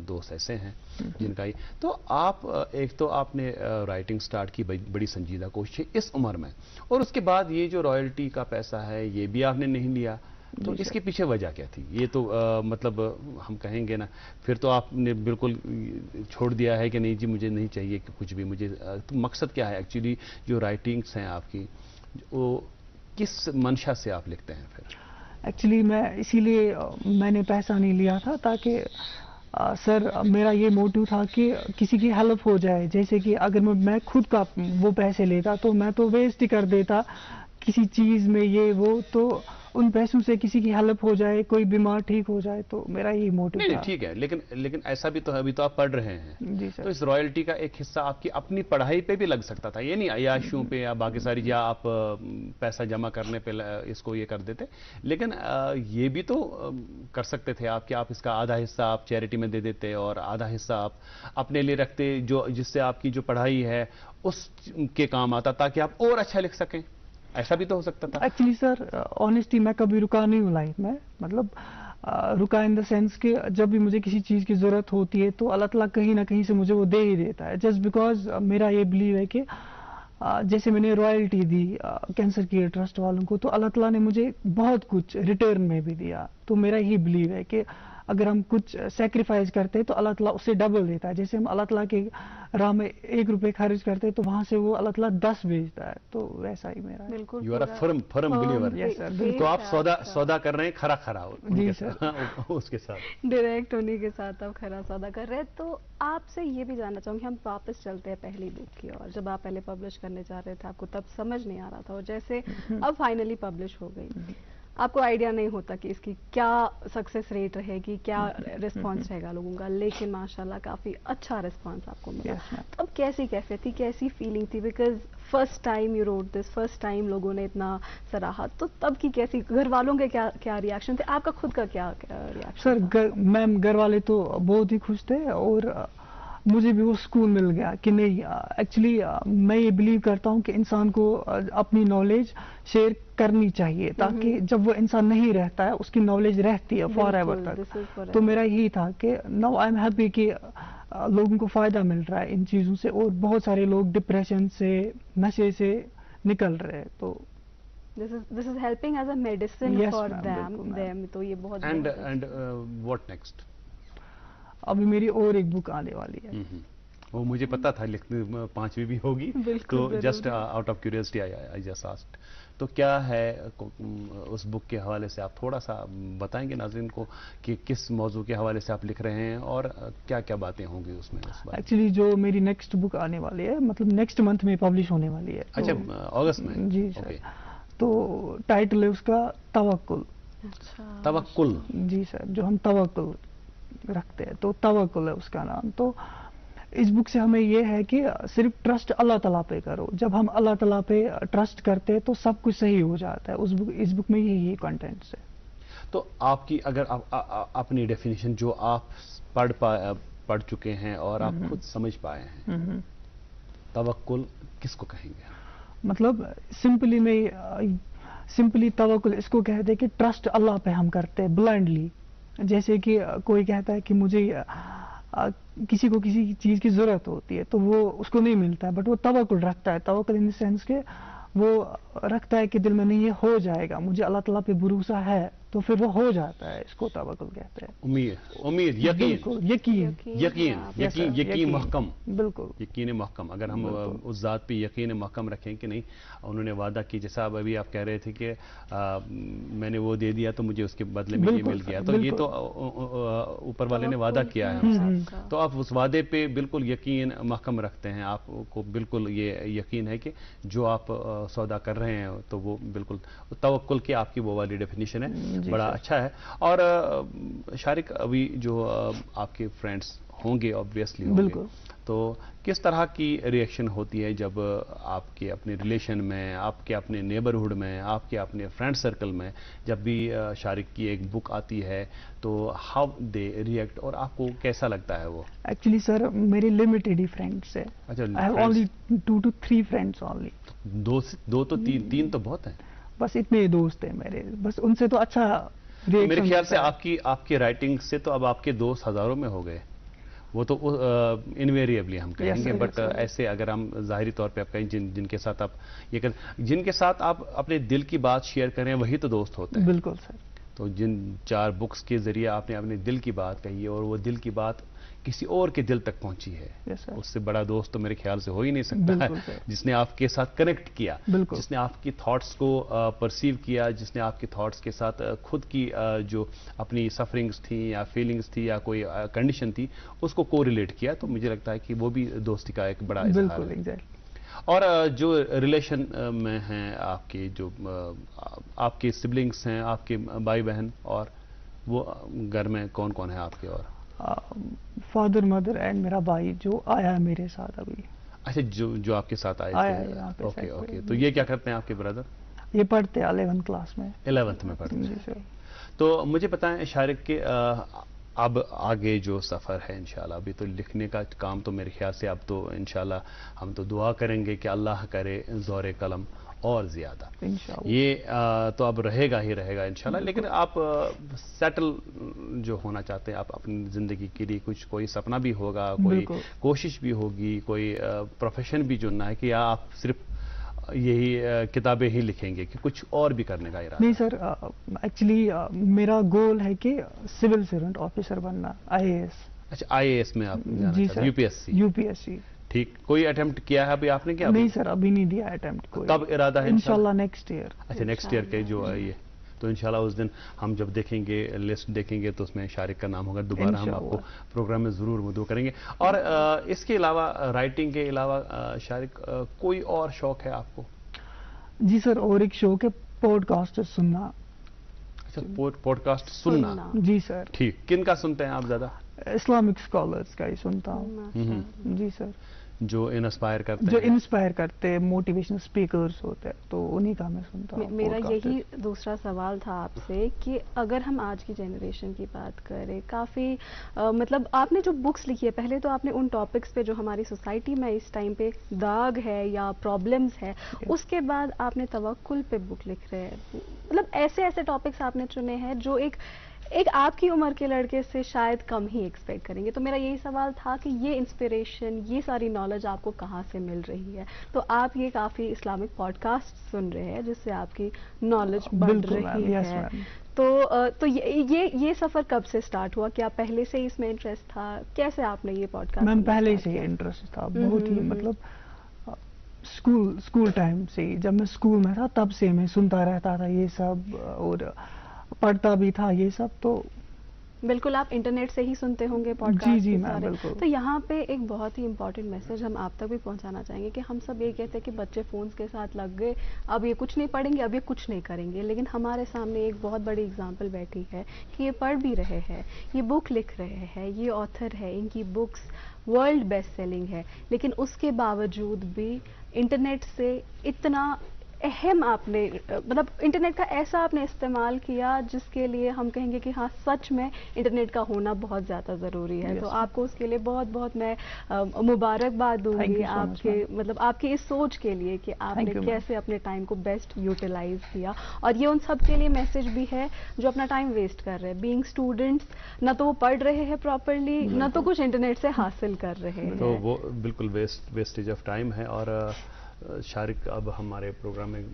دوست ایسے ہیں جن کا تو ایک تو آپ نے رائٹنگ سٹارٹ کی، بڑی سنجیدہ کوشش اس عمر میں، اور اس کے بعد یہ جو رائلٹی کا پیسہ ہے یہ بھی آپ نے نہیں لیا، تو اس کے پیچھے وجہ کیا تھی؟ یہ تو مطلب ہم کہیں گے نا، پھر تو آپ نے بالکل چھوڑ دیا ہے کہ نہیں جی مجھے نہیں چاہیے کہ کچھ بھی، مجھے مقصد کیا ہے ایکچولی جو رائٹنگس ہیں آپ کی، وہ کس منشا سے آپ لکھتے ہیں پھر؟ ایکچولی میں اسی لیے میں نے پیسہ نہیں لیا تھا تاکہ سر میرا یہ موٹیو تھا کہ کسی کی ہیلپ ہو جائے. جیسے کہ اگر میں خود کا وہ پیسے لیتا تو میں تو ویسٹ ہی کر دیتا کسی چیز میں یہ وہ، تو ان پیسوں سے کسی کی ہیلپ ہو جائے، کوئی بیمار ٹھیک ہو جائے، تو میرا یہی موٹیو تھا. نہیں ٹھیک ہے، لیکن ایسا بھی تو ہے، ابھی تو آپ پڑھ رہے ہیں جی سر، تو اس رائلٹی کا ایک حصہ آپ کی اپنی پڑھائی پہ بھی لگ سکتا تھا، یہ نہیں عیاشیوں پہ یا باقی ساری یا آپ پیسہ جمع کرنے پہ اس کو یہ کر دیتے، لیکن یہ بھی تو کر سکتے تھے آپ کہ آپ اس کا آدھا حصہ آپ چیریٹی میں دے دیتے اور آدھا حصہ آپ اپنے لیے رکھتے، جس سے آپ کی جو پڑھائی ہے اس کے کام آتا تاکہ آپ اور اچھا لکھ سکیں. ایسا بھی تو ہو سکتا تھا. ایکچولی سر آنیسٹی میں کبھی رکا نہیں ہوں لائف میں، مطلب رکا ان دا سینس کہ جب بھی مجھے کسی چیز کی ضرورت ہوتی ہے تو اللہ تعالیٰ کہیں نہ کہیں سے مجھے وہ دے ہی دیتا ہے، جسٹ بیکاز میرا یہ بلیو ہے کہ جیسے میں نے رائلٹی دی کینسر کیئر ٹرسٹ والوں کو، تو اللہ تعالیٰ نے مجھے بہت کچھ ریٹرن میں بھی دیا. تو میرا یہی بلیو ہے کہ اگر ہم کچھ سیکریفائز کرتے تو اللہ تعالیٰ اسے ڈبل دیتا ہے. جیسے ہم اللہ تعالیٰ کے راہ میں 1 روپے خرچ کرتے تو وہاں سے وہ اللہ تعالیٰ 10 بھیجتا ہے. تو ویسا ہی میرا بالکل. You are a firm believer. تو آپ سودا کر رہے ہیں کھرا جی سر، اس کے ساتھ ڈائریکٹ انہیں کے ساتھ آپ کھرا سودا کر رہے ہیں. تو آپ سے یہ بھی جاننا چاہوں گی، ہم واپس چلتے ہیں پہلی بک کی، اور جب آپ پہلے پبلش کرنے جا رہے تھے آپ کو تب سمجھ نہیں آ رہا تھا، اور جیسے اب فائنلی پبلش ہو گئی آپ کو آئیڈیا نہیں ہوتا کہ اس کی کیا سکسیس ریٹ رہے گی، کیا رسپانس رہے گا لوگوں کا، لیکن ماشاءاللہ کافی اچھا رسپانس آپ کو ملا. اب کیسی کیفیت تھی، کیسی فیلنگ تھی؟ Because first time you wrote this, first time لوگوں نے اتنا سراہا، تو تب کی کیسی، گھر والوں کے کیا ریاکشن تھے، آپ کا خود کا کیا ریاکشن؟ سر میم گھر والے تو بہت ہی خوش تھے، اور مجھے بھی وہ سکون مل گیا کہ نہیں، ایکچولی میں یہ بلیو کرتا ہوں کہ انسان کو اپنی نالج شیئر کرنی چاہیے تاکہ جب وہ انسان نہیں رہتا ہے اس کی نالج رہتی ہے فار ایور تک. تو میرا یہی تھا کہ ناؤ آئی ایم ہیپی کہ لوگوں کو فائدہ مل رہا ہے ان چیزوں سے، اور بہت سارے لوگ ڈپریشن سے، نشے سے نکل رہے ہیں. تو this is helping as a medicine for them. تو یہ بہت. and what next؟ ابھی میری اور ایک بک آنے والی ہے. وہ مجھے پتا تھا لکھنے 5ویں بھی ہوگی، تو just out of curiosity I just asked. تو کیا ہے اس بک کے حوالے سے آپ تھوڑا سا بتائیں گے ناظرین کو کہ کس موضوع کے حوالے سے آپ لکھ رہے ہیں اور کیا کیا باتیں ہوں گی اس میں؟ ایکچولی جو میری نیکسٹ بک آنے والی ہے، مطلب نیکسٹ منتھ میں پبلش ہونے والی ہے. اچھا، اگست میں؟ جی سر. تو ٹائٹل ہے اس کا توکل. توکل؟ جی سر، جو ہم توکل رکھتے ہیں تو توکل ہے اس کا نام. تو اس بک سے ہمیں یہ ہے کہ صرف ٹرسٹ اللہ تعالیٰ پہ کرو. جب ہم اللہ تعالیٰ پہ ٹرسٹ کرتے تو سب کچھ صحیح ہو جاتا ہے. اس بک میں یہی کنٹینٹس ہے. تو آپ کی اگر اپنی ڈیفینیشن جو آپ پڑھ چکے ہیں اور آپ خود سمجھ پائے ہیں, توکل کس کو کہیں گے؟ مطلب سمپلی توکل اس کو کہتے ہیں کہ ٹرسٹ اللہ پہ ہم کرتے ہیں بلائنڈلی. جیسے کہ کوئی کہتا ہے کہ مجھے کسی کو کسی چیز کی ضرورت ہوتی ہے تو وہ اس کو نہیں ملتا ہے, بٹ وہ توکل رکھتا ہے. توکل ان دا سینس کہ وہ رکھتا ہے کہ دل میں نہیں یہ ہو جائے گا, مجھے اللہ تعالیٰ پہ بھروسہ ہے, تو پھر وہ ہو جاتا ہے. اس کو توکل کہتے ہیں. امید, یقین محکم. بالکل یقین محکم. اگر ہم اس ذات پہ یقین محکم رکھیں کہ نہیں انہوں نے وعدہ کی, جیسا ابھی آپ کہہ رہے تھے کہ میں نے وہ دے دیا تو مجھے اس کے بدلے میں یہ مل گیا, تو یہ تو اوپر والے نے وعدہ کیا ہے ہم سے, تو آپ اس وعدے پہ بالکل یقین محکم رکھتے ہیں. آپ کو بالکل یہ یقین ہے کہ جو آپ سودا کر رہے ہیں تو وہ بالکل توکل کی آپ کی وہ والی ڈیفینیشن ہے. بڑا اچھا ہے. اور شارق, ابھی جو آپ کے فرینڈس ہوں گے آبویسلی ہوں گے, تو کس طرح کی ریئیکشن ہوتی ہے جب آپ کے اپنے ریلیشن میں, آپ کے اپنے نیبرہڈ میں, آپ کے اپنے فرینڈ سرکل میں جب بھی شارق کی ایک بک آتی ہے تو ہاؤ دے ریئیکٹ, اور آپ کو کیسا لگتا ہے وہ؟ ایکچولی سر میری لمیٹڈ ہی فرینڈس ہے. اچھا, I have only 2 to 3 friends only. دو تو تین تو بہت ہیں. بس اتنے دوست ہیں میرے, بس ان سے تو اچھا. میرے خیال سے آپ کی رائٹنگ سے تو اب آپ کے دوست ہزاروں میں ہو گئے. وہ تو انویریبلی ہم کہیں گے, بٹ ایسے اگر ہم ظاہری طور پہ آپ کہیں جن کے ساتھ آپ یہ جن کے ساتھ آپ اپنے دل کی بات شیئر کریں وہی تو دوست ہوتے ہیں. بالکل سر. تو جن 4 بکس کے ذریعے آپ نے اپنے دل کی بات کہی ہے اور وہ دل کی بات کسی اور کے دل تک پہنچی ہے, اس سے بڑا دوست تو میرے خیال سے ہو ہی نہیں سکتا ہے, جس نے آپ کے ساتھ کنیکٹ کیا, جس نے آپ کی تھاٹس کو پرسیو کیا, جس نے آپ کی تھاٹس کے ساتھ خود کی جو اپنی سفرنگز تھیں یا فیلنگز تھی یا کوئی کنڈیشن تھی اس کو کو ریلیٹ کیا, تو مجھے لگتا ہے کہ وہ بھی دوستی کا ایک بڑا اظہار ہے. اور جو ریلیشن میں ہیں آپ کے, جو آپ کے سبلنگس ہیں, آپ کے بھائی بہن, اور وہ گھر میں کون کون ہے آپ کے؟ اور فادر, مدر اینڈ میرا بھائی جو آیا ہے میرے ساتھ ابھی. اچھا, جو آپ کے ساتھ آئے تھے. اوکے. تو یہ کیا کرتے ہیں آپ کے بردر؟ یہ پڑھتے ہیں 11th کلاس میں. 11th میں پڑھتے ہیں. تو مجھے بتائیں شارق کہ اب آگے جو سفر ہے انشاءاللہ, ابھی تو لکھنے کا کام تو میرے خیال سے اب تو انشاءاللہ ہم تو دعا کریں گے کہ اللہ کرے زور قلم اور زیادہ. یہ تو اب رہے گا انشاءاللہ. لیکن آپ سیٹل جو ہونا چاہتے ہیں, آپ اپنی زندگی کے لیے کوئی سپنا بھی ہوگا, کوئی کوشش بھی ہوگی, کوئی پروفیشن بھی چننا ہے کہ آپ صرف یہی کتابیں ہی لکھیں گے کہ کچھ اور بھی کرنے کا ارادہ؟ نہیں سر, ایکچولی میرا گول ہے کہ سول سروینٹ آفیسر بننا, IAS. اچھا, IAS میں آپ جانا چاہتے ہیں؟ UPSC. ٹھیک. کوئی اٹیمپٹ کیا ہے ابھی آپ نے؟ کیا نہیں سر, ابھی نہیں دیا اٹیمپٹ. کب ارادہ ہے؟ انشاءاللہ نیکسٹ ایئر. اچھا, نیکسٹ ایئر کے جو یہ, تو انشاءاللہ اس دن ہم جب دیکھیں گے, لسٹ دیکھیں گے, تو اس میں شارق کا نام ہوگا. دوبارہ ہم آپ کو پروگرام میں ضرور مدعو کریں گے. اور اس کے علاوہ, رائٹنگ کے علاوہ شارق کوئی اور شوق ہے آپ کو؟ جی سر, اور ایک شوق ہے پوڈ کاسٹ سننا. اچھا, پوڈ کاسٹ سننا. جی سر. ٹھیک. کن کا سنتے ہیں آپ زیادہ؟ اسلامک اسکالرس کا ہی سنتا ہوں. جی سر. جو انسپائر کرتے ہیں, موٹیویشنل اسپیکرز ہوتے ہیں, تو انہی کا میں سنتا ہوں. میرا یہی دوسرا سوال تھا آپ سے کہ اگر ہم آج کی جنریشن کی بات کریں, کافی مطلب آپ نے جو بکس لکھی ہے, پہلے تو آپ نے ان ٹاپکس پہ جو ہماری سوسائٹی میں اس ٹائم پہ داغ ہے یا پرابلمز ہے, اس کے بعد آپ نے توکل پہ بک لکھ رہے ہیں. مطلب ایسے ٹاپکس آپ نے چنے ہیں جو ایک آپ کی عمر کے لڑکے سے شاید کم ہی ایکسپیکٹ کریں گے. تو میرا یہی سوال تھا کہ یہ انسپریشن, یہ ساری نالج آپ کو کہاں سے مل رہی ہے؟ تو آپ یہ کافی اسلامک پوڈ کاسٹ سن رہے ہیں جس سے آپ کی نالج بڑھ رہی ہے. تو یہ سفر کب سے سٹارٹ ہوا؟ کیا پہلے سے اس میں انٹرسٹ تھا؟ کیسے آپ نے یہ پوڈ کاسٹ؟ میم پہلے سے انٹرسٹ تھا بہت ہی, مطلب اسکول ٹائم سے, جب میں اسکول میں تھا تب سے میں سنتا رہتا تھا یہ سب, اور پڑھتا بھی تھا یہ سب. تو بالکل آپ انٹرنیٹ سے ہی سنتے ہوں گے پوڈ کاسٹ. جی میم بالکل. تو یہاں پہ ایک بہت ہی امپورٹنٹ میسج ہم آپ تک بھی پہنچانا چاہیں گے کہ ہم سب یہ کہتے ہیں کہ بچے فونز کے ساتھ لگ گئے, اب یہ کچھ نہیں پڑھیں گے, اب یہ کچھ نہیں کریں گے. لیکن ہمارے سامنے ایک بہت بڑی اگزامپل بیٹھی ہے کہ یہ پڑھ بھی رہے ہیں, یہ بک لکھ رہے ہیں, یہ آتھر ہے, ان کی بکس वर्ल्ड बेस्ट सेलिंग है, लेकिन उसके बावजूद भी इंटरनेट से इतना अहम आपने मतलब इंटरनेट का ऐसा आपने इस्तेमाल किया जिसके लिए हम कहेंगे कि हाँ सच में इंटरनेट का होना बहुत ज़्यादा ज़रूरी है। तो आपको उसके लिए बहुत बहुत मैं मुबारकबाद दूंगी आपके मतलब आपकी इस सोच के लिए कि आपने कैसे अपने टाइम को बेस्ट यूटिलाइज किया। और ये उन सब के लिए मैसेज भी है जो अपना टाइम वेस्ट कर रहे हैं। बीइंग स्टूडेंट्स, ना तो वो पढ़ रहे हैं प्रॉपरली, ना तो कुछ इंटरनेट से हासिल कर रहे हैं। तो वो बिल्कुल वेस्टेज ऑफ टाइम है। और शारिक, अब हमारे प्रोग्राम में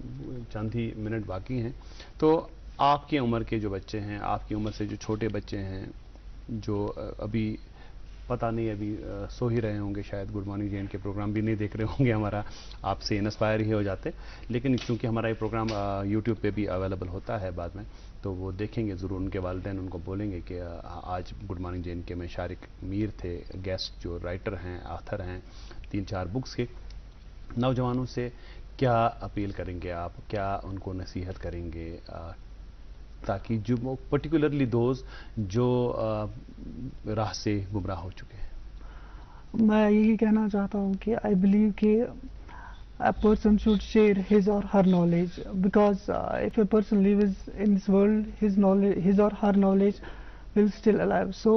चंद ही मिनट बाकी हैं, तो आपकी उम्र के जो बच्चे हैं, आपकी उम्र से जो छोटे बच्चे हैं, जो अभी पता नहीं अभी सो ही रहे होंगे, शायद गुड मॉर्निंग जे एंड के प्रोग्राम भी नहीं देख रहे होंगे, हमारा आपसे इंस्पायर ही हो जाते, लेकिन क्योंकि हमारा ये प्रोग्राम यूट्यूब पे भी अवेलेबल होता है बाद में, तो वो देखेंगे ज़रूर। उनके वालिदैन उनको बोलेंगे कि आज गुड मॉर्निंग जे एंड के में शारिक मीर थे, गेस्ट जो राइटर हैं, ऑथर हैं 3-4 बुक्स के। नौजवानों से क्या अपील करेंगे आप, क्या उनको नसीहत करेंगे ताकि जो पर्टिकुलरली दोस्त जो राह से गुमराह हो चुके हैं? मैं यही कहना चाहता हूँ कि आई बिलीव कि a person should share his or her knowledge, because if a person lives in this world, his or her knowledge will still alive. So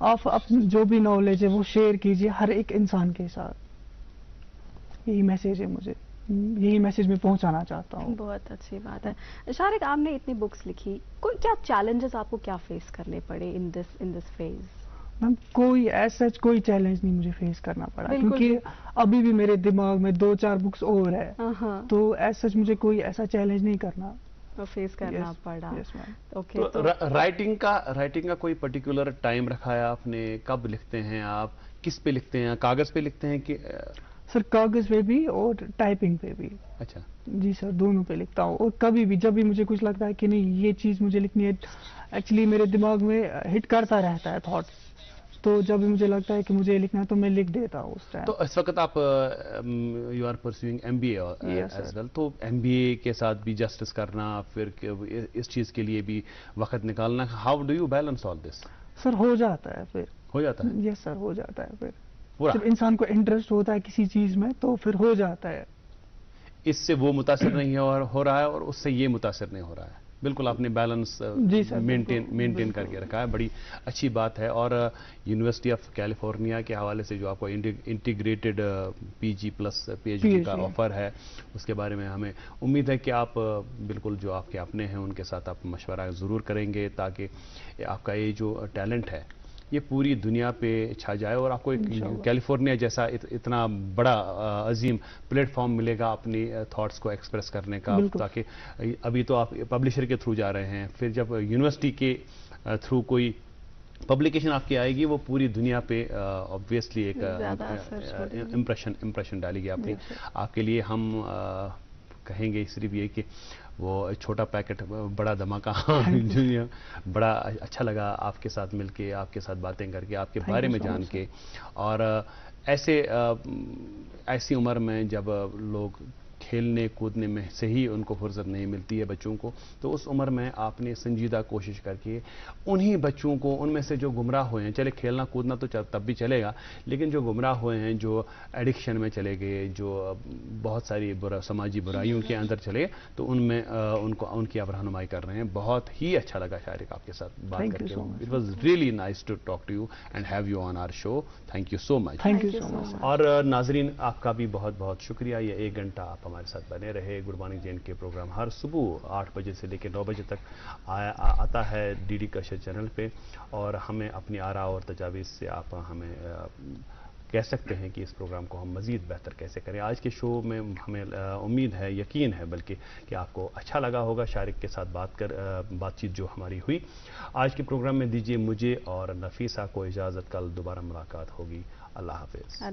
आप अपनी जो भी नॉलेज है वो शेयर कीजिए हर एक इंसान के साथ। यही मैसेज है मुझे, यही मैसेज मैं पहुंचाना चाहता हूँ। बहुत अच्छी बात है। शारिक, आपने इतनी बुक्स लिखी, कोई क्या चैलेंजेस आपको क्या फेस करने पड़े इन दिस फेज? मैम कोई ऐसा कोई चैलेंज नहीं मुझे फेस करना पड़ा, क्योंकि अभी भी मेरे दिमाग में 2-4 बुक्स और है, तो ऐसा मुझे कोई ऐसा चैलेंज नहीं करना फेस करना पड़ा। ओके, तो राइटिंग का कोई पर्टिकुलर टाइम रखा है आपने? कब लिखते हैं आप, किस पे लिखते हैं, कागज पे लिखते हैं कि? सर कागज पे भी और टाइपिंग पे भी। अच्छा जी सर, दोनों पे लिखता हूँ। और कभी भी जब भी मुझे कुछ लगता है कि नहीं ये चीज़ मुझे लिखनी है, एक्चुअली मेरे दिमाग में हिट करता रहता है थॉट्स, तो जब भी मुझे लगता है कि मुझे लिखना है तो मैं लिख देता हूँ उस टाइम। तो इस वक्त आप you are pursuing MBA as well, तो MBA के साथ भी जस्टिस करना, फिर इस चीज़ के लिए भी वक्त निकालना, how do you balance all this? Sir हो जाता है, फिर हो जाता है। यस सर, हो जाता है। फिर पूरा जब इंसान को इंटरेस्ट होता है किसी चीज़ में तो फिर हो जाता है। इससे वो मुतासिर नहीं हो रहा है और उससे ये मुतासिर नहीं हो रहा है। बिल्कुल आपने बैलेंस मेंटेन करके रखा है, बड़ी अच्छी बात है। और यूनिवर्सिटी ऑफ कैलिफोर्निया के हवाले से जो आपको इंटीग्रेटेड PG प्लस PhD का ऑफर है, उसके बारे में हमें उम्मीद है कि आप बिल्कुल जो आपके अपने हैं उनके साथ आप मशवरा ज़रूर करेंगे, ताकि आपका ये जो टैलेंट है ये पूरी दुनिया पे छा जाए और आपको एक कैलिफोर्निया जैसा इतना बड़ा अजीम प्लेटफॉर्म मिलेगा अपनी थॉट्स को एक्सप्रेस करने का। ताकि अभी तो आप पब्लिशर के थ्रू जा रहे हैं, फिर जब यूनिवर्सिटी के थ्रू कोई पब्लिकेशन आपकी आएगी वो पूरी दुनिया पे ऑब्वियसली एक इम्प्रेशन डालेगी अपनी। आपके लिए हम कहेंगे सिर्फ ये कि वो छोटा पैकेट बड़ा धमाका बड़ा अच्छा लगा आपके साथ मिलके, आपके साथ बातें करके, आपके बारे में जान के। और ऐसी उम्र में जब लोग खेलने कूदने में से ही उनको फुर्सत नहीं मिलती है बच्चों को, तो उस उम्र में आपने संजीदा कोशिश करके उन्हीं बच्चों को, उनमें से जो गुमराह हुए हैं, चले खेलना कूदना तो तब भी चलेगा, लेकिन जो गुमराह हुए हैं, जो एडिक्शन में चले गए, जो बहुत सारी समाजी बुराइयों के अंदर चले, तो उनमें उनकी आप रहनुमाई कर रहे हैं। बहुत ही अच्छा लगा शारिक आपके साथ बात करके। It was really nice to talk to you and have you on our show. Thank you so much. Thank you so much. और नाजरीन आपका भी बहुत बहुत शुक्रिया। ये 1 घंटा आप हमारे साथ बने रहे। गुड मॉर्निंग जे एंड के प्रोग्राम हर सुबह 8 बजे से लेकर 9 बजे तक आता है DD कशर चैनल पे, और हमें अपनी आरा और तजावीज़ से आप हमें कह सकते हैं कि इस प्रोग्राम को हम मज़ीद बेहतर कैसे करें। आज के शो में हमें उम्मीद है, यकीन है बल्कि, कि आपको अच्छा लगा होगा शारिक के साथ बातचीत जो हमारी हुई। आज के प्रोग्राम में दीजिए मुझे और नफीसा को इजाज़त। कल दोबारा मुलाकात होगी। अल्लाह हाफिज़।